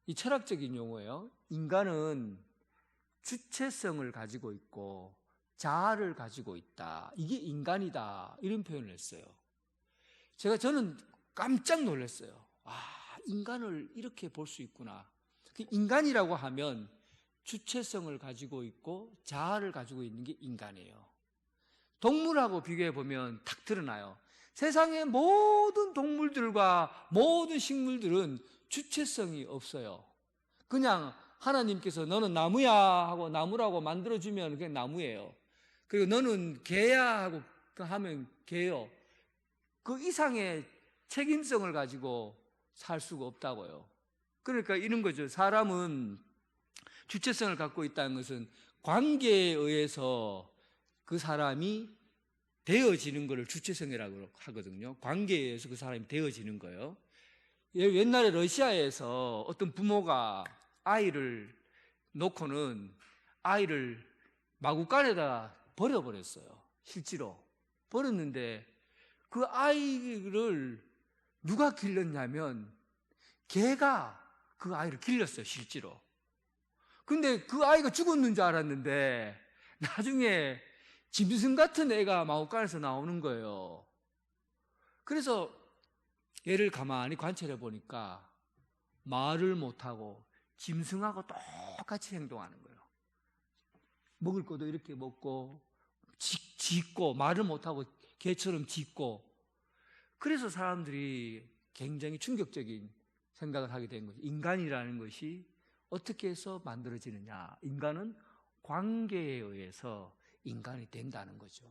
이 철학적인 용어예요. 인간은 주체성을 가지고 있고 자아를 가지고 있다. 이게 인간이다. 이런 표현을 했어요. 저는 깜짝 놀랐어요. 인간을 이렇게 볼 수 있구나. 인간이라고 하면 주체성을 가지고 있고 자아를 가지고 있는 게 인간이에요. 동물하고 비교해 보면 탁 드러나요. 세상의 모든 동물들과 모든 식물들은 주체성이 없어요. 그냥 하나님께서 너는 나무야 하고 나무라고 만들어주면 그게 나무예요. 그리고 너는 개야 하고 하면 개요. 그 이상의 책임성을 가지고 살 수가 없다고요. 그러니까 이런 거죠. 사람은 주체성을 갖고 있다는 것은 관계에 의해서 그 사람이 되어지는 것을 주체성이라고 하거든요. 관계에 의해서 그 사람이 되어지는 거예요. 옛날에 러시아에서 어떤 부모가 아이를 놓고는 아이를 마구간에다 버려버렸어요. 실제로 버렸는데 그 아이를 누가 길렀냐면 개가 그 아이를 길렀어요. 실제로. 근데 그 아이가 죽었는 줄 알았는데 나중에 짐승 같은 애가 마구간에서 나오는 거예요. 그래서 얘를 가만히 관찰해 보니까 말을 못하고 짐승하고 똑같이 행동하는 거예요. 먹을 것도 이렇게 먹고 짖고 말을 못하고 개처럼 짖고. 그래서 사람들이 굉장히 충격적인 생각을 하게 된 거죠. 인간이라는 것이 어떻게 해서 만들어지느냐. 인간은 관계에 의해서 인간이 된다는 거죠.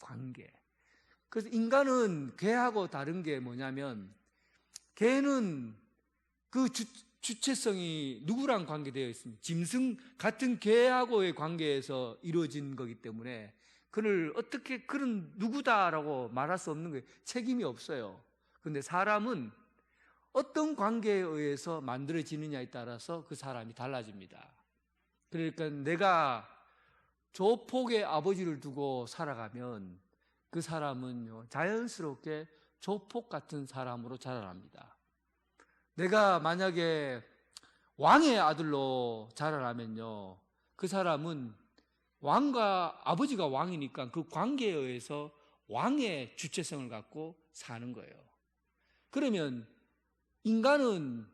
관계. 그래서 인간은 개하고 다른 게 뭐냐면 개는 그 주체성이 누구랑 관계되어 있습니까? 짐승 같은 개하고의 관계에서 이루어진 거기 때문에 그를 어떻게 그런 누구다라고 말할 수 없는 거예요. 책임이 없어요. 그런데 사람은 어떤 관계에 의해서 만들어지느냐에 따라서 그 사람이 달라집니다. 그러니까 내가 조폭의 아버지를 두고 살아가면 그 사람은 자연스럽게 조폭 같은 사람으로 자라납니다. 내가 만약에 왕의 아들로 자라나면요, 그 사람은 왕과 아버지가 왕이니까 그 관계에 의해서 왕의 주체성을 갖고 사는 거예요. 그러면 인간은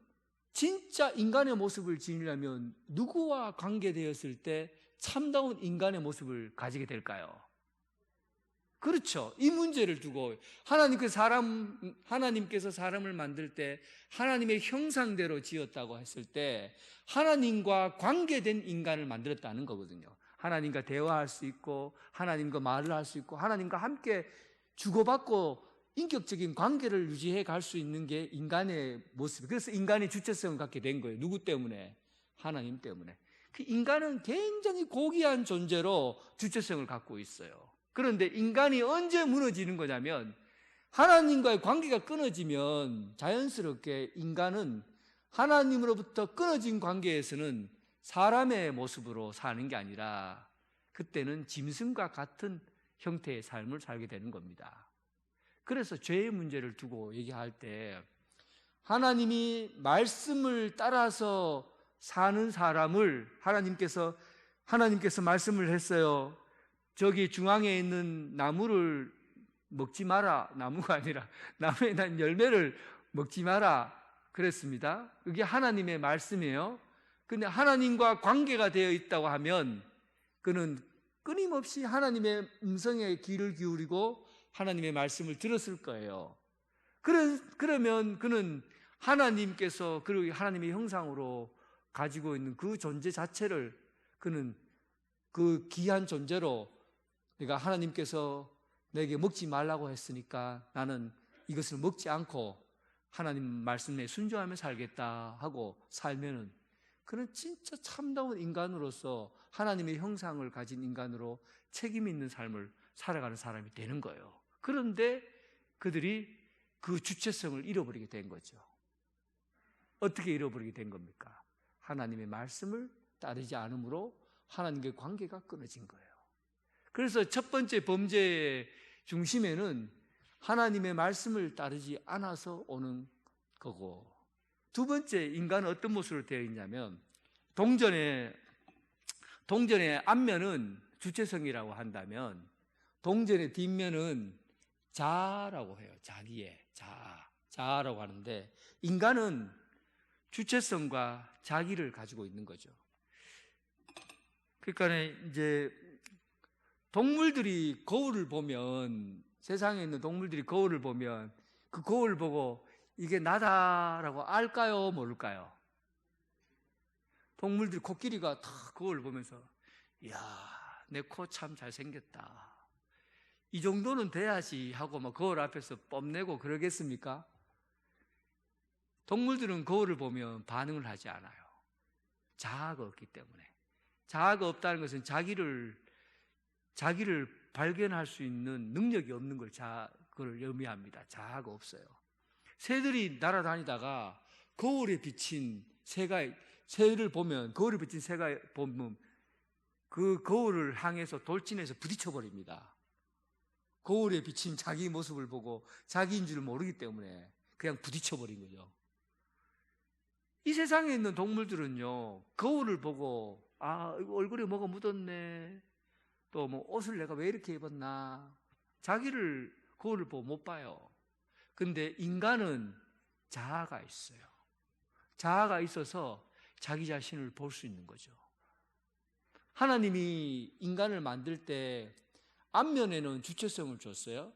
진짜 인간의 모습을 지니려면 누구와 관계되었을 때 참다운 인간의 모습을 가지게 될까요? 그렇죠. 이 문제를 두고 하나님께서 사람을 만들 때 하나님의 형상대로 지었다고 했을 때 하나님과 관계된 인간을 만들었다는 거거든요. 하나님과 대화할 수 있고 하나님과 말을 할 수 있고 하나님과 함께 주고받고 인격적인 관계를 유지해 갈 수 있는 게 인간의 모습. 그래서 인간이 주체성을 갖게 된 거예요. 누구 때문에? 하나님 때문에. 그 인간은 굉장히 고귀한 존재로 주체성을 갖고 있어요. 그런데 인간이 언제 무너지는 거냐면 하나님과의 관계가 끊어지면 자연스럽게 인간은 하나님으로부터 끊어진 관계에서는 사람의 모습으로 사는 게 아니라 그때는 짐승과 같은 형태의 삶을 살게 되는 겁니다. 그래서 죄의 문제를 두고 얘기할 때 하나님이 말씀을 따라서 사는 사람을 하나님께서 말씀을 했어요. 저기 중앙에 있는 나무를 먹지 마라. 나무가 아니라 나무에 난 열매를 먹지 마라 그랬습니다. 그게 하나님의 말씀이에요. 근데 하나님과 관계가 되어 있다고 하면 그는 끊임없이 하나님의 음성에 귀를 기울이고 하나님의 말씀을 들었을 거예요. 그러면 그는 하나님께서 그리고 하나님의 형상으로 가지고 있는 그 존재 자체를 그는 그 귀한 존재로 내가 하나님께서 내게 먹지 말라고 했으니까 나는 이것을 먹지 않고 하나님 말씀에 순종하며 살겠다 하고 살면은 그는 진짜 참다운 인간으로서 하나님의 형상을 가진 인간으로 책임 있는 삶을 살아가는 사람이 되는 거예요. 그런데 그들이 그 주체성을 잃어버리게 된 거죠. 어떻게 잃어버리게 된 겁니까? 하나님의 말씀을 따르지 않으므로 하나님과의 관계가 끊어진 거예요. 그래서 첫 번째 범죄의 중심에는 하나님의 말씀을 따르지 않아서 오는 거고, 두 번째, 인간은 어떤 모습으로 되어 있냐면 동전의 앞면은 주체성이라고 한다면 동전의 뒷면은 자아라고 해요. 자기의 자아라고 하는데, 인간은 주체성과 자기를 가지고 있는 거죠. 그러니까 이제 동물들이 거울을 보면, 세상에 있는 동물들이 거울을 보면 그 거울을 보고 이게 나다라고 알까요? 모를까요? 동물들 코끼리가 탁 거울을 보면서 이야, 내 코 참 잘생겼다, 이 정도는 돼야지 하고 막 거울 앞에서 뽐내고 그러겠습니까? 동물들은 거울을 보면 반응을 하지 않아요. 자아가 없기 때문에. 자아가 없다는 것은 자기를 발견할 수 있는 능력이 없는 그걸 의미합니다. 자아가 없어요. 새들이 날아다니다가 거울에 비친 새를 보면, 거울에 비친 새가 보면 그 거울을 향해서 돌진해서 부딪혀버립니다. 거울에 비친 자기 모습을 보고 자기인 줄 모르기 때문에 그냥 부딪혀버린 거죠. 이 세상에 있는 동물들은요, 거울을 보고 얼굴에 뭐가 묻었네, 또 뭐 옷을 내가 왜 이렇게 입었나, 자기를 거울을 보고 못 봐요. 근데 인간은 자아가 있어요. 자아가 있어서 자기 자신을 볼 수 있는 거죠. 하나님이 인간을 만들 때 앞면에는 주체성을 줬어요.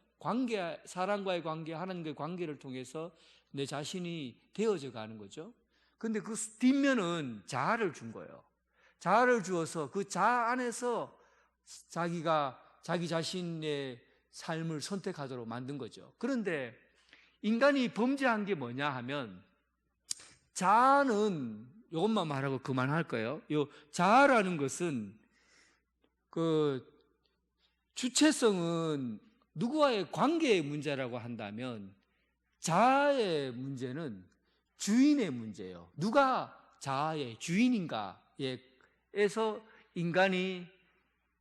사람과의 관계, 하나님과의 관계를 통해서 내 자신이 되어져 가는 거죠. 근데 그 뒷면은 자아를 준 거예요. 자아를 주어서 그 자아 안에서 자기 자신의 삶을 선택하도록 만든 거죠. 그런데 인간이 범죄한 게 뭐냐 하면, 자아는 이것만 말하고 그만할 거예요. 요 자아라는 것은, 그 주체성은 누구와의 관계의 문제라고 한다면, 자아의 문제는 주인의 문제예요. 누가 자아의 주인인가에서 인간이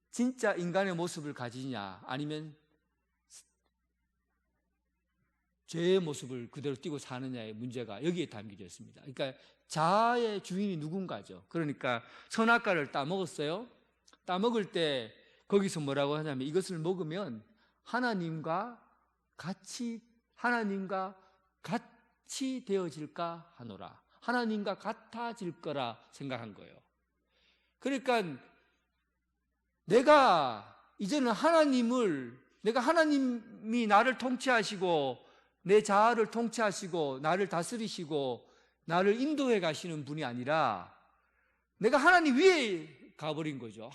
진짜 인간의 모습을 가지냐, 아니면 죄의 모습을 그대로 띠고 사느냐의 문제가 여기에 담겨져 있습니다. 그러니까 자아의 주인이 누군가죠. 그러니까 선악과를 따먹었어요. 따먹을 때 거기서 뭐라고 하냐면, 이것을 먹으면 하나님과 같이 되어질까 하노라. 하나님과 같아질 거라 생각한 거예요. 그러니까 이제는 하나님이 나를 통치하시고 내 자아를 통치하시고 나를 다스리시고 나를 인도해 가시는 분이 아니라, 내가 하나님 위에 가버린 거죠.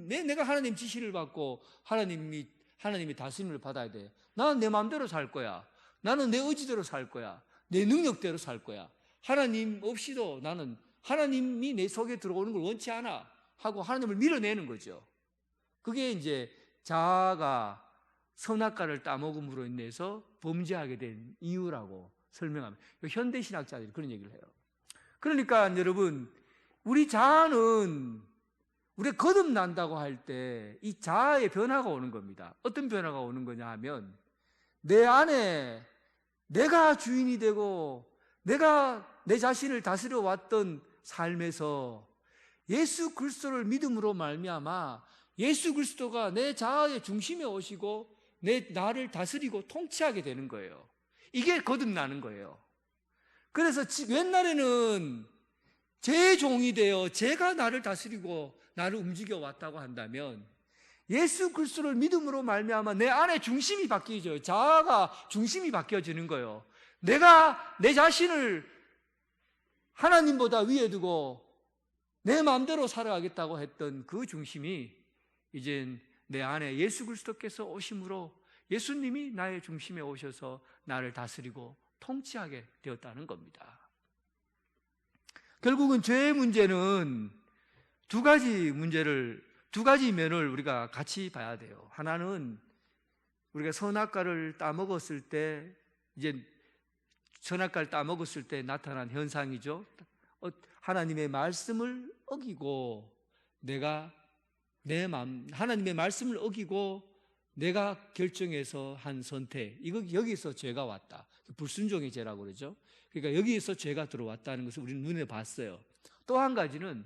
내가 하나님 지시를 받고 하나님이 다스림을 받아야 돼. 나는 내 마음대로 살 거야. 나는 내 의지대로 살 거야. 내 능력대로 살 거야. 하나님 없이도 나는 하나님이 내 속에 들어오는 걸 원치 않아 하고 하나님을 밀어내는 거죠. 그게 이제 자아가 선악과를 따먹음으로 인해서 범죄하게 된 이유라고 설명합니다. 현대 신학자들이 그런 얘기를 해요. 그러니까 여러분, 우리 자아는 우리가 거듭난다고 할 때 이 자아의 변화가 오는 겁니다. 어떤 변화가 오는 거냐 하면, 내 안에 내가 주인이 되고 내가 내 자신을 다스려 왔던 삶에서 예수 그리스도를 믿음으로 말미암아 예수 그리스도가 내 자아의 중심에 오시고 나를 다스리고 통치하게 되는 거예요. 이게 거듭나는 거예요. 그래서 옛날에는 제 종이 되어 제가 나를 다스리고 나를 움직여 왔다고 한다면, 예수 그리스도를 믿음으로 말미암아 내 안의 중심이 바뀌죠. 자아가 중심이 바뀌어지는 거예요. 내가 내 자신을 하나님보다 위에 두고 내 마음대로 살아가겠다고 했던 그 중심이 이젠 내 안에 예수 그리스도께서 오심으로 예수님이 나의 중심에 오셔서 나를 다스리고 통치하게 되었다는 겁니다. 결국은 죄의 문제는 두 가지 면을 우리가 같이 봐야 돼요. 하나는 우리가 선악과를 따먹었을 때, 이제 선악과를 따먹었을 때 나타난 현상이죠. 하나님의 말씀을 어기고 하나님의 말씀을 어기고 내가 결정해서 한 선택, 여기서 죄가 왔다. 불순종의 죄라고 그러죠. 그러니까 여기에서 죄가 들어왔다는 것을 우리는 눈에 봤어요. 또 한 가지는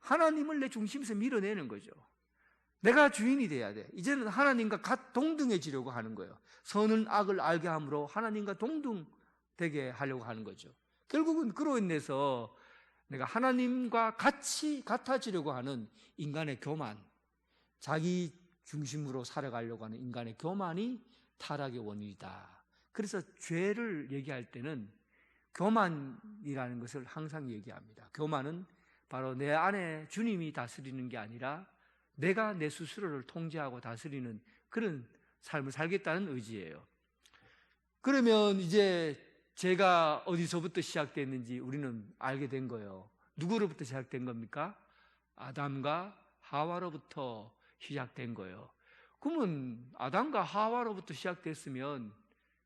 하나님을 내 중심에서 밀어내는 거죠. 내가 주인이 돼야 돼. 이제는 하나님과 동등해지려고 하는 거예요. 선은 악을 알게 함으로 하나님과 동등되게 하려고 하는 거죠. 결국은 그로 인해서 내가 하나님과 같이 같아지려고 하는 인간의 교만, 자기 중심으로 살아가려고 하는 인간의 교만이 타락의 원인이다. 그래서 죄를 얘기할 때는 교만이라는 것을 항상 얘기합니다. 교만은 바로 내 안에 주님이 다스리는 게 아니라 내가 내 스스로를 통제하고 다스리는 그런 삶을 살겠다는 의지예요. 그러면 이제 죄가 어디서부터 시작됐는지 우리는 알게 된 거예요. 누구로부터 시작된 겁니까? 아담과 하와로부터 시작된 거예요. 그러면 아담과 하와로부터 시작됐으면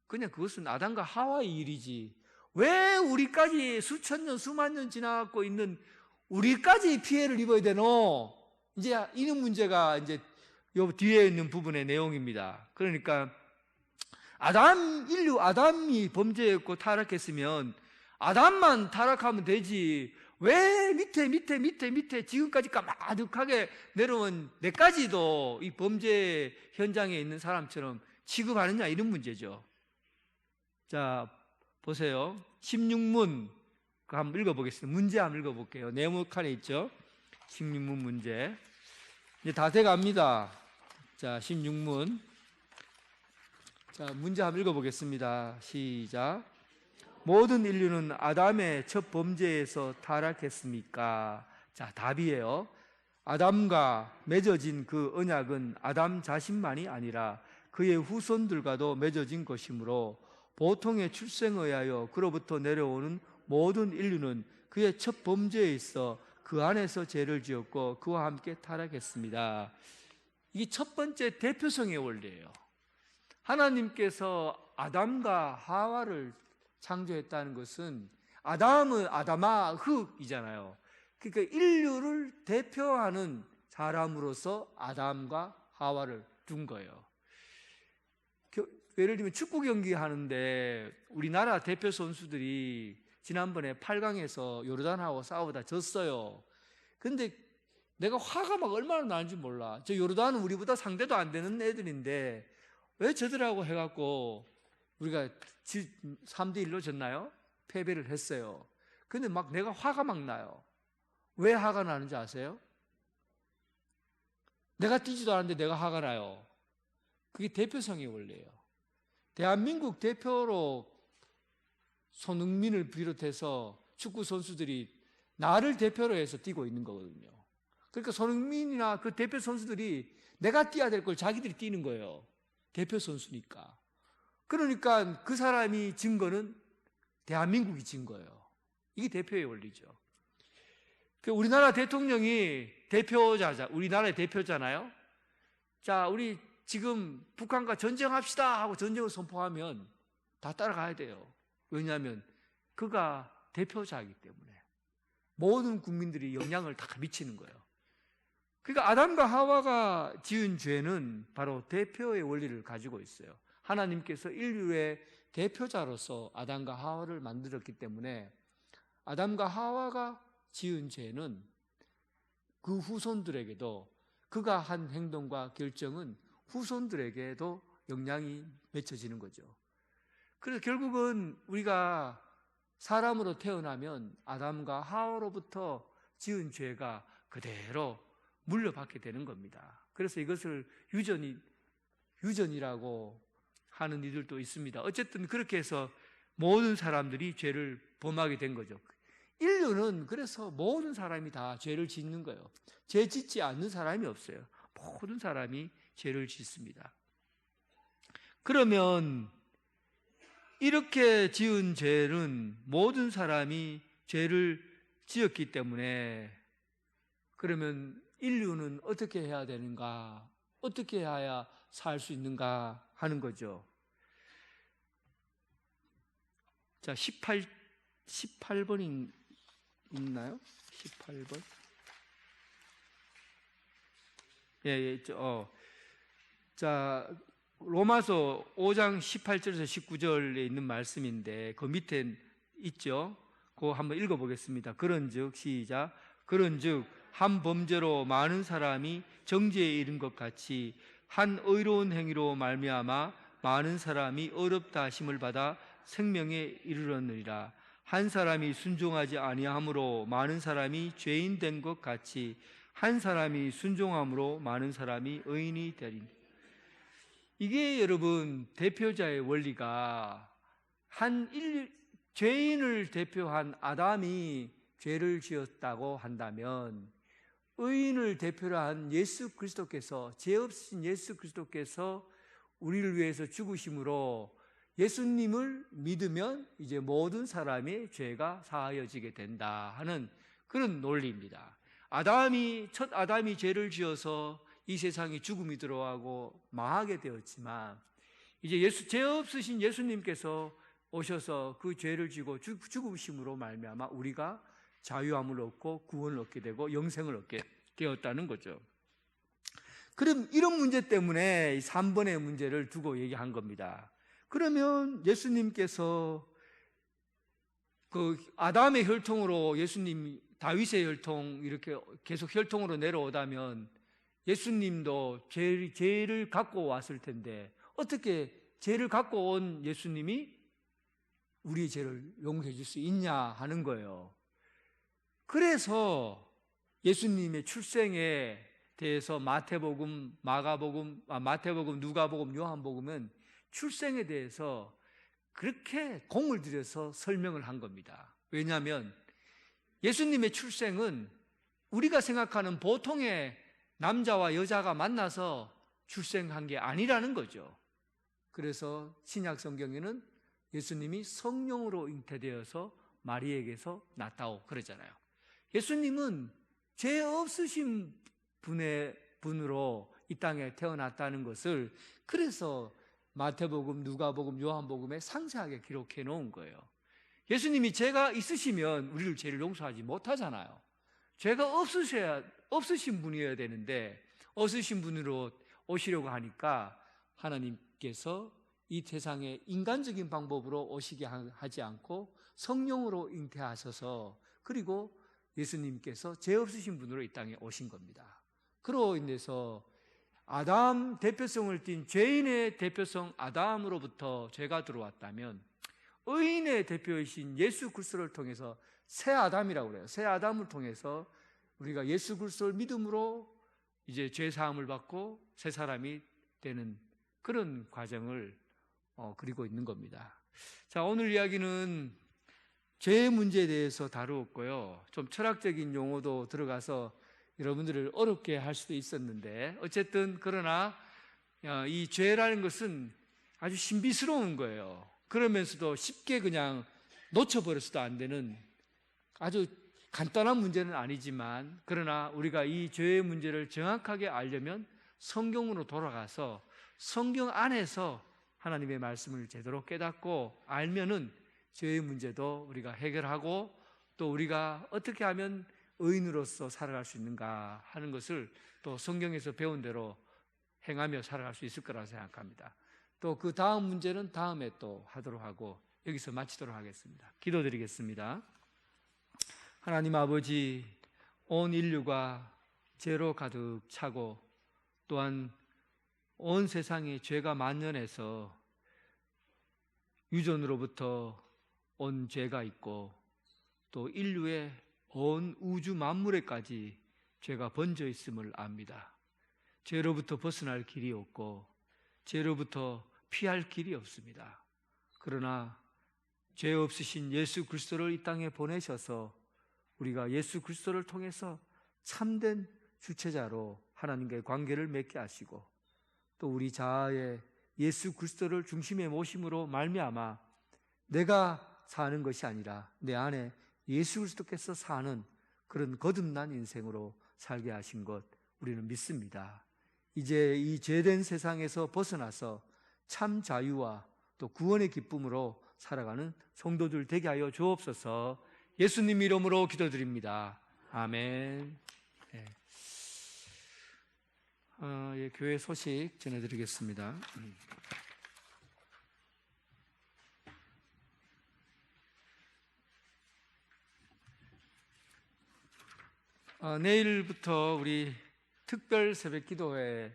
그냥 그것은 아담과 하와의 일이지, 왜 우리까지 수천 년 수만 년 지나고 있는 우리까지 피해를 입어야 되노? 이제 이런 문제가 이제 요 뒤에 있는 부분의 내용입니다. 그러니까 아담이 범죄했고 타락했으면 아담만 타락하면 되지, 왜 밑에 지금까지 까마득하게 내려온 내까지도 이 범죄 현장에 있는 사람처럼 취급하느냐, 이런 문제죠. 자, 보세요. 16문 한번 읽어보겠습니다. 문제 한번 읽어볼게요. 네모칸에 있죠. 16문 문제. 이제 다 돼갑니다. 자, 16문. 자, 문제 한번 읽어보겠습니다. 시작. 모든 인류는 아담의 첫 범죄에서 타락했습니까? 자, 답이에요. 아담과 맺어진 그 언약은 아담 자신만이 아니라 그의 후손들과도 맺어진 것이므로 보통의 출생에 의하여 그로부터 내려오는 모든 인류는 그의 첫 범죄에 있어 그 안에서 죄를 지었고 그와 함께 타락했습니다. 이게 첫 번째 대표성의 원리예요. 하나님께서 아담과 하와를 창조했다는 것은 아담은 아담아 흙이잖아요. 그러니까 인류를 대표하는 사람으로서 아담과 하와를 둔 거예요. 예를 들면 축구 경기 하는데 우리나라 대표 선수들이 지난번에 8강에서 요르단하고 싸우다 졌어요. 근데 내가 화가 막 얼마나 나는지 몰라. 저 요르단은 우리보다 상대도 안 되는 애들인데 왜 저들하고 해갖고 우리가 3대1로 졌나요? 패배를 했어요. 근데 막 내가 화가 막 나요. 왜 화가 나는지 아세요? 내가 뛰지도 않았는데 내가 화가 나요. 그게 대표성의 원리예요. 대한민국 대표로 손흥민을 비롯해서 축구 선수들이 나를 대표로 해서 뛰고 있는 거거든요. 그러니까 손흥민이나 그 대표 선수들이 내가 뛰어야 될 걸 자기들이 뛰는 거예요. 대표 선수니까. 그러니까 그 사람이 진 거는 대한민국이 진 거예요. 이게 대표의 원리죠. 우리나라 대통령이 우리나라의 대표잖아요. 자, 우리 지금 북한과 전쟁합시다 하고 전쟁을 선포하면 다 따라가야 돼요. 왜냐하면 그가 대표자이기 때문에 모든 국민들이 영향을 다 미치는 거예요. 그러니까 아담과 하와가 지은 죄는 바로 대표의 원리를 가지고 있어요. 하나님께서 인류의 대표자로서 아담과 하와를 만들었기 때문에 아담과 하와가 지은 죄는 그 후손들에게도, 그가 한 행동과 결정은 후손들에게도 영향이 맺혀지는 거죠. 그래서 결국은 우리가 사람으로 태어나면 아담과 하와로부터 지은 죄가 그대로 물려받게 되는 겁니다. 그래서 이것을 유전이라고 하는 이들도 있습니다. 어쨌든 그렇게 해서 모든 사람들이 죄를 범하게 된 거죠. 인류는 그래서 모든 사람이 다 죄를 짓는 거예요. 죄 짓지 않는 사람이 없어요. 모든 사람이 죄를 짓습니다. 그러면 이렇게 지은 죄는 모든 사람이 죄를 지었기 때문에 그러면 인류는 어떻게 해야 되는가? 어떻게 해야 살 수 있는가 하는 거죠. 자, 18번이 있나요? 18번. 예, 자, 로마서 5장 18절에서 19절에 있는 말씀인데 그 밑에 있죠. 그거 한번 읽어보겠습니다. 그런즉 시작. 그런즉 한 범죄로 많은 사람이 정죄에 이른 것 같이 한 의로운 행위로 말미암아 많은 사람이 어렵다 하심을 받아 생명에 이르렀느니라. 한 사람이 순종하지 아니함으로 많은 사람이 죄인 된 것 같이 한 사람이 순종함으로 많은 사람이 의인이 되리니. 이게 여러분 대표자의 원리가 죄인을 대표한 아담이 죄를 지었다고 한다면 의인을 대표로 한 예수 그리스도께서, 죄 없으신 예수 그리스도께서 우리를 위해서 죽으심으로 예수님을 믿으면 이제 모든 사람의 죄가 사하여지게 된다 하는 그런 논리입니다. 첫 아담이 죄를 지어서 이 세상에 죽음이 들어가고 망하게 되었지만 이제 죄 없으신 예수님께서 오셔서 그 죄를 지고 죽으심으로 말미암아 우리가 자유함을 얻고 구원을 얻게 되고 영생을 얻게 되었다는 거죠. 그럼 이런 문제 때문에 3번의 문제를 두고 얘기한 겁니다. 그러면 예수님께서 그 아담의 혈통으로 예수님 다윗의 혈통 이렇게 계속 혈통으로 내려오다면 예수님도 죄를 갖고 왔을 텐데 어떻게 죄를 갖고 온 예수님이 우리의 죄를 용서해 줄 수 있냐 하는 거예요. 그래서 예수님의 출생에 대해서 마태복음, 누가복음, 요한복음은 출생에 대해서 그렇게 공을 들여서 설명을 한 겁니다. 왜냐하면 예수님의 출생은 우리가 생각하는 보통의 남자와 여자가 만나서 출생한 게 아니라는 거죠. 그래서 신약 성경에는 예수님이 성령으로 잉태되어서 마리에게서 났다고 그러잖아요. 예수님은 죄 없으신 분으로 이 땅에 태어났다는 것을 그래서 마태복음, 누가복음, 요한복음에 상세하게 기록해 놓은 거예요. 예수님이 죄가 있으시면 우리를 죄를 용서하지 못하잖아요. 죄가 없으신 분이어야 되는데 없으신 분으로 오시려고 하니까 하나님께서 이 세상에 인간적인 방법으로 오시게 하지 않고 성령으로 잉태하셔서 그리고 예수님께서 죄 없으신 분으로 이 땅에 오신 겁니다. 그로 인해서 아담 대표성을 띤 죄인의 대표성 아담으로부터 죄가 들어왔다면 의인의 대표이신 예수 그리스도를 통해서 새 아담이라고 그래요. 새 아담을 통해서 우리가 예수 그리스도를 믿음으로 이제 죄 사함을 받고 새 사람이 되는 그런 과정을 그리고 있는 겁니다. 자, 오늘 이야기는 죄의 문제에 대해서 다루었고요. 좀 철학적인 용어도 들어가서 여러분들을 어렵게 할 수도 있었는데 어쨌든 그러나 이 죄라는 것은 아주 신비스러운 거예요. 그러면서도 쉽게 그냥 놓쳐버려서도 안 되는 아주 간단한 문제는 아니지만 그러나 우리가 이 죄의 문제를 정확하게 알려면 성경으로 돌아가서 성경 안에서 하나님의 말씀을 제대로 깨닫고 알면은 죄의 문제도 우리가 해결하고 또 우리가 어떻게 하면 의인으로서 살아갈 수 있는가 하는 것을 또 성경에서 배운 대로 행하며 살아갈 수 있을 거라고 생각합니다. 또 그 다음 문제는 다음에 또 하도록 하고 여기서 마치도록 하겠습니다. 기도드리겠습니다. 하나님 아버지, 온 인류가 죄로 가득 차고 또한 온 세상에 죄가 만연해서 유전으로부터 온 죄가 있고 또 인류의 온 우주 만물에까지 죄가 번져 있음을 압니다. 죄로부터 벗어날 길이 없고 죄로부터 피할 길이 없습니다. 그러나 죄 없으신 예수 그리스도를 이 땅에 보내셔서 우리가 예수 그리스도를 통해서 참된 주체자로 하나님과의 관계를 맺게 하시고 또 우리 자아에 예수 그리스도를 중심에 모심으로 말미암아 내가 사는 것이 아니라 내 안에 예수 그리스도께서 사는 그런 거듭난 인생으로 살게 하신 것 우리는 믿습니다. 이제 이 죄된 세상에서 벗어나서 참 자유와 또 구원의 기쁨으로 살아가는 성도들 되게 하여 주옵소서. 예수님 이름으로 기도드립니다. 아멘. 예, 교회 소식 전해드리겠습니다. 내일부터 우리 특별 새벽 기도회,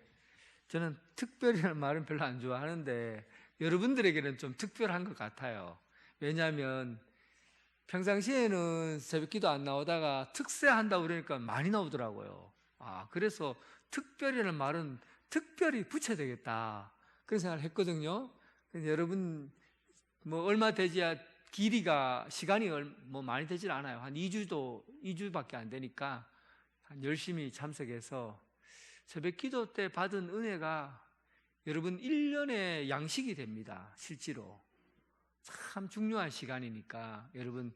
저는 특별이라는 말은 별로 안 좋아하는데 여러분들에게는 좀 특별한 것 같아요. 왜냐하면 평상시에는 새벽 기도 안 나오다가 특세한다고 그러니까 많이 나오더라고요. 그래서 특별이라는 말은 특별히 붙여야 되겠다, 그런 생각을 했거든요. 여러분 뭐 얼마 되지야 길이가, 시간이 뭐 많이 되질 않아요. 한 2주밖에 안 되니까 열심히 참석해서 새벽 기도 때 받은 은혜가 여러분 1년의 양식이 됩니다. 실제로 참 중요한 시간이니까 여러분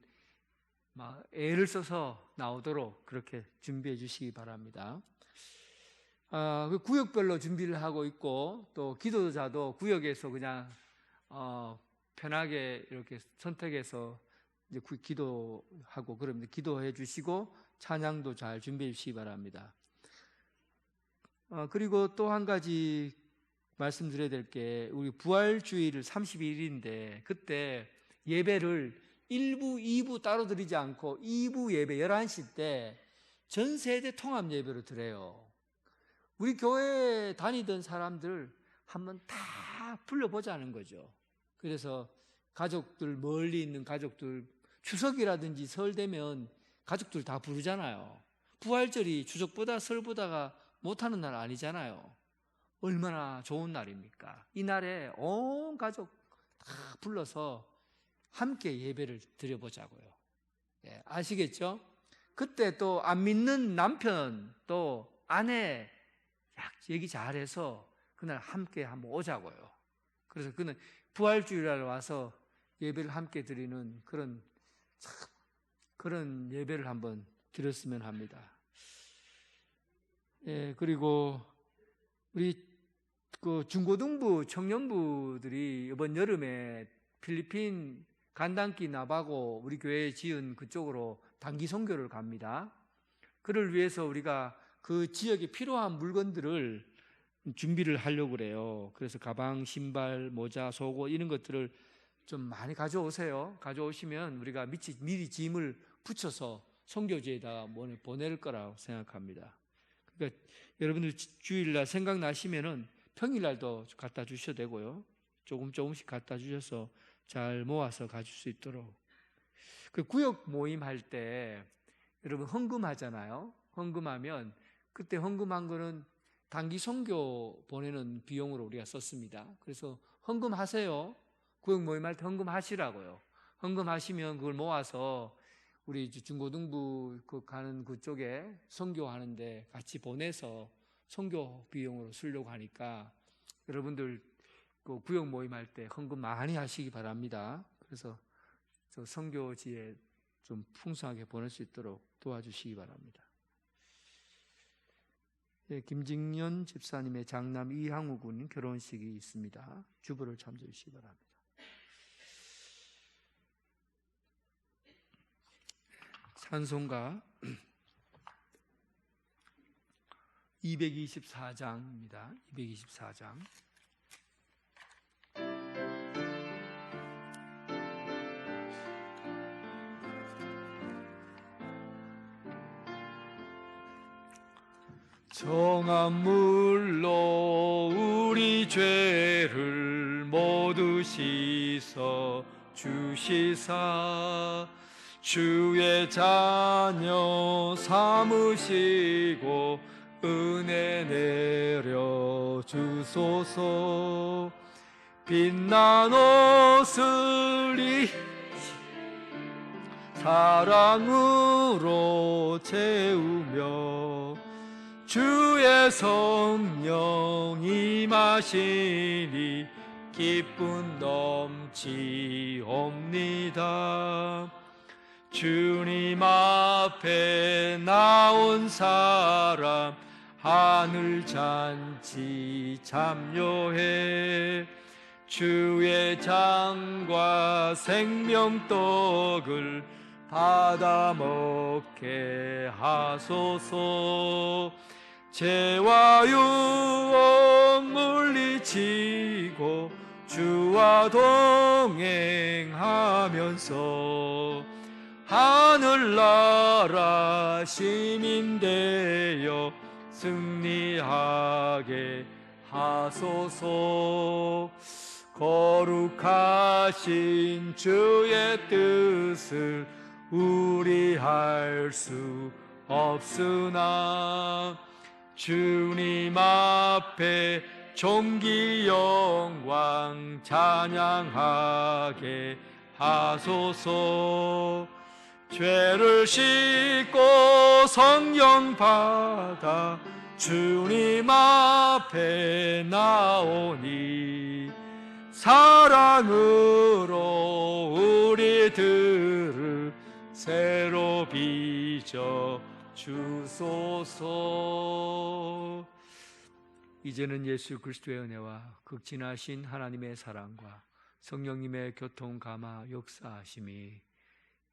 막 애를 써서 나오도록 그렇게 준비해 주시기 바랍니다. 그 구역별로 준비를 하고 있고, 또 기도자도 구역에서 그냥 편하게 이렇게 선택해서 이제 기도하고, 그러면 기도해 주시고 찬양도 잘 준비해 주시기 바랍니다. 그리고 또 한 가지 말씀드려야 될 게, 우리 부활주일 31일인데 그때 예배를 1부, 2부 따로 드리지 않고 2부 예배 11시 때 전세대 통합 예배로 드려요. 우리 교회 다니던 사람들 한번 다 불러보자는 거죠. 그래서 가족들, 멀리 있는 가족들, 추석이라든지 설 되면 가족들 다 부르잖아요. 부활절이 추석보다 설보다가 못하는 날 아니잖아요. 얼마나 좋은 날입니까? 이 날에 온 가족 다 불러서 함께 예배를 드려보자고요. 예, 아시겠죠? 그때 또 안 믿는 남편 또 아내 얘기 잘해서 그날 함께 한번 오자고요. 그래서 그는 부활주일날 와서 예배를 함께 드리는 그런 예배를 한번 드렸으면 합니다. 예, 그리고 우리 그 중고등부 청년부들이 이번 여름에 필리핀 간단키 나바고 우리 교회에 지은 그쪽으로 단기 선교를 갑니다. 그를 위해서 우리가 그 지역에 필요한 물건들을 준비를 하려고 그래요. 그래서 가방, 신발, 모자, 속옷 이런 것들을 좀 많이 가져오세요. 가져오시면 우리가 미리 짐을 붙여서 선교지에다가 보낼 거라고 생각합니다. 그러니까 여러분들 주일날 생각나시면은 평일날도 갖다 주셔도 되고요. 조금씩 갖다 주셔서 잘 모아서 가질 수 있도록. 그 구역 모임 할 때 여러분 헌금하잖아요. 헌금하면 그때 헌금한 거는 단기 선교 보내는 비용으로 우리가 썼습니다. 그래서 헌금하세요. 구역 모임할 때 헌금하시라고요. 헌금하시면 그걸 모아서 우리 중고등부 가는 그쪽에 선교하는데 같이 보내서 선교 비용으로 쓰려고 하니까 여러분들 그 구역 모임할 때 헌금 많이 하시기 바랍니다. 그래서 저 선교지에 좀 풍성하게 보낼 수 있도록 도와주시기 바랍니다. 예, 김직년 집사님의 장남 이항우 군 결혼식이 있습니다. 주부를 참조해 주시기 바랍니다. 찬송가 224장입니다. 224장. 정한 물로 우리 죄를 모두 씻어 주시사 주의 자녀 삼으시고 은혜 내려 주소서. 빛난 옷을 사랑으로 채우며 주의 성령 임하시니 기쁨 넘치옵니다. 주님 앞에 나온 사람 하늘 잔치 참여해 주의 장과 생명떡을 받아 먹게 하소서. 죄와 유혹 물리치고 주와 동행하면서 하늘나라 시민 되어 승리하게 하소서. 거룩하신 주의 뜻을 우리 할 수 없으나 주님 앞에 존귀 영광 찬양하게 하소서. 죄를 씻고 성령 받아 주님 앞에 나오니 사랑으로 우리들을 새로 빚어 주소서. 이제는 예수 그리스도의 은혜와 극진하신 하나님의 사랑과 성령님의 교통 감화 역사하심이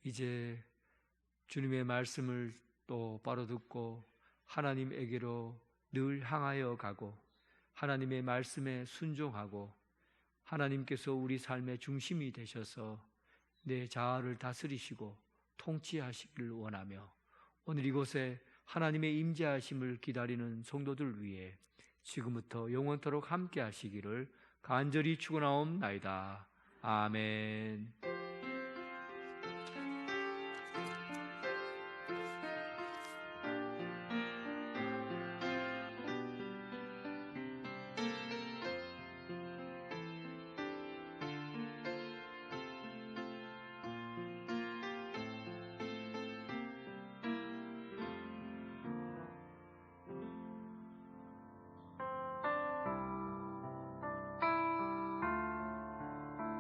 이제 주님의 말씀을 또 바로 듣고 하나님에게로 늘 향하여 가고 하나님의 말씀에 순종하고 하나님께서 우리 삶의 중심이 되셔서 내 자아를 다스리시고 통치하시기를 원하며 오늘 이곳에 하나님의 임재하심을 기다리는 성도들 위해 지금부터 영원토록 함께 하시기를 간절히 축원하옵나이다. 아멘.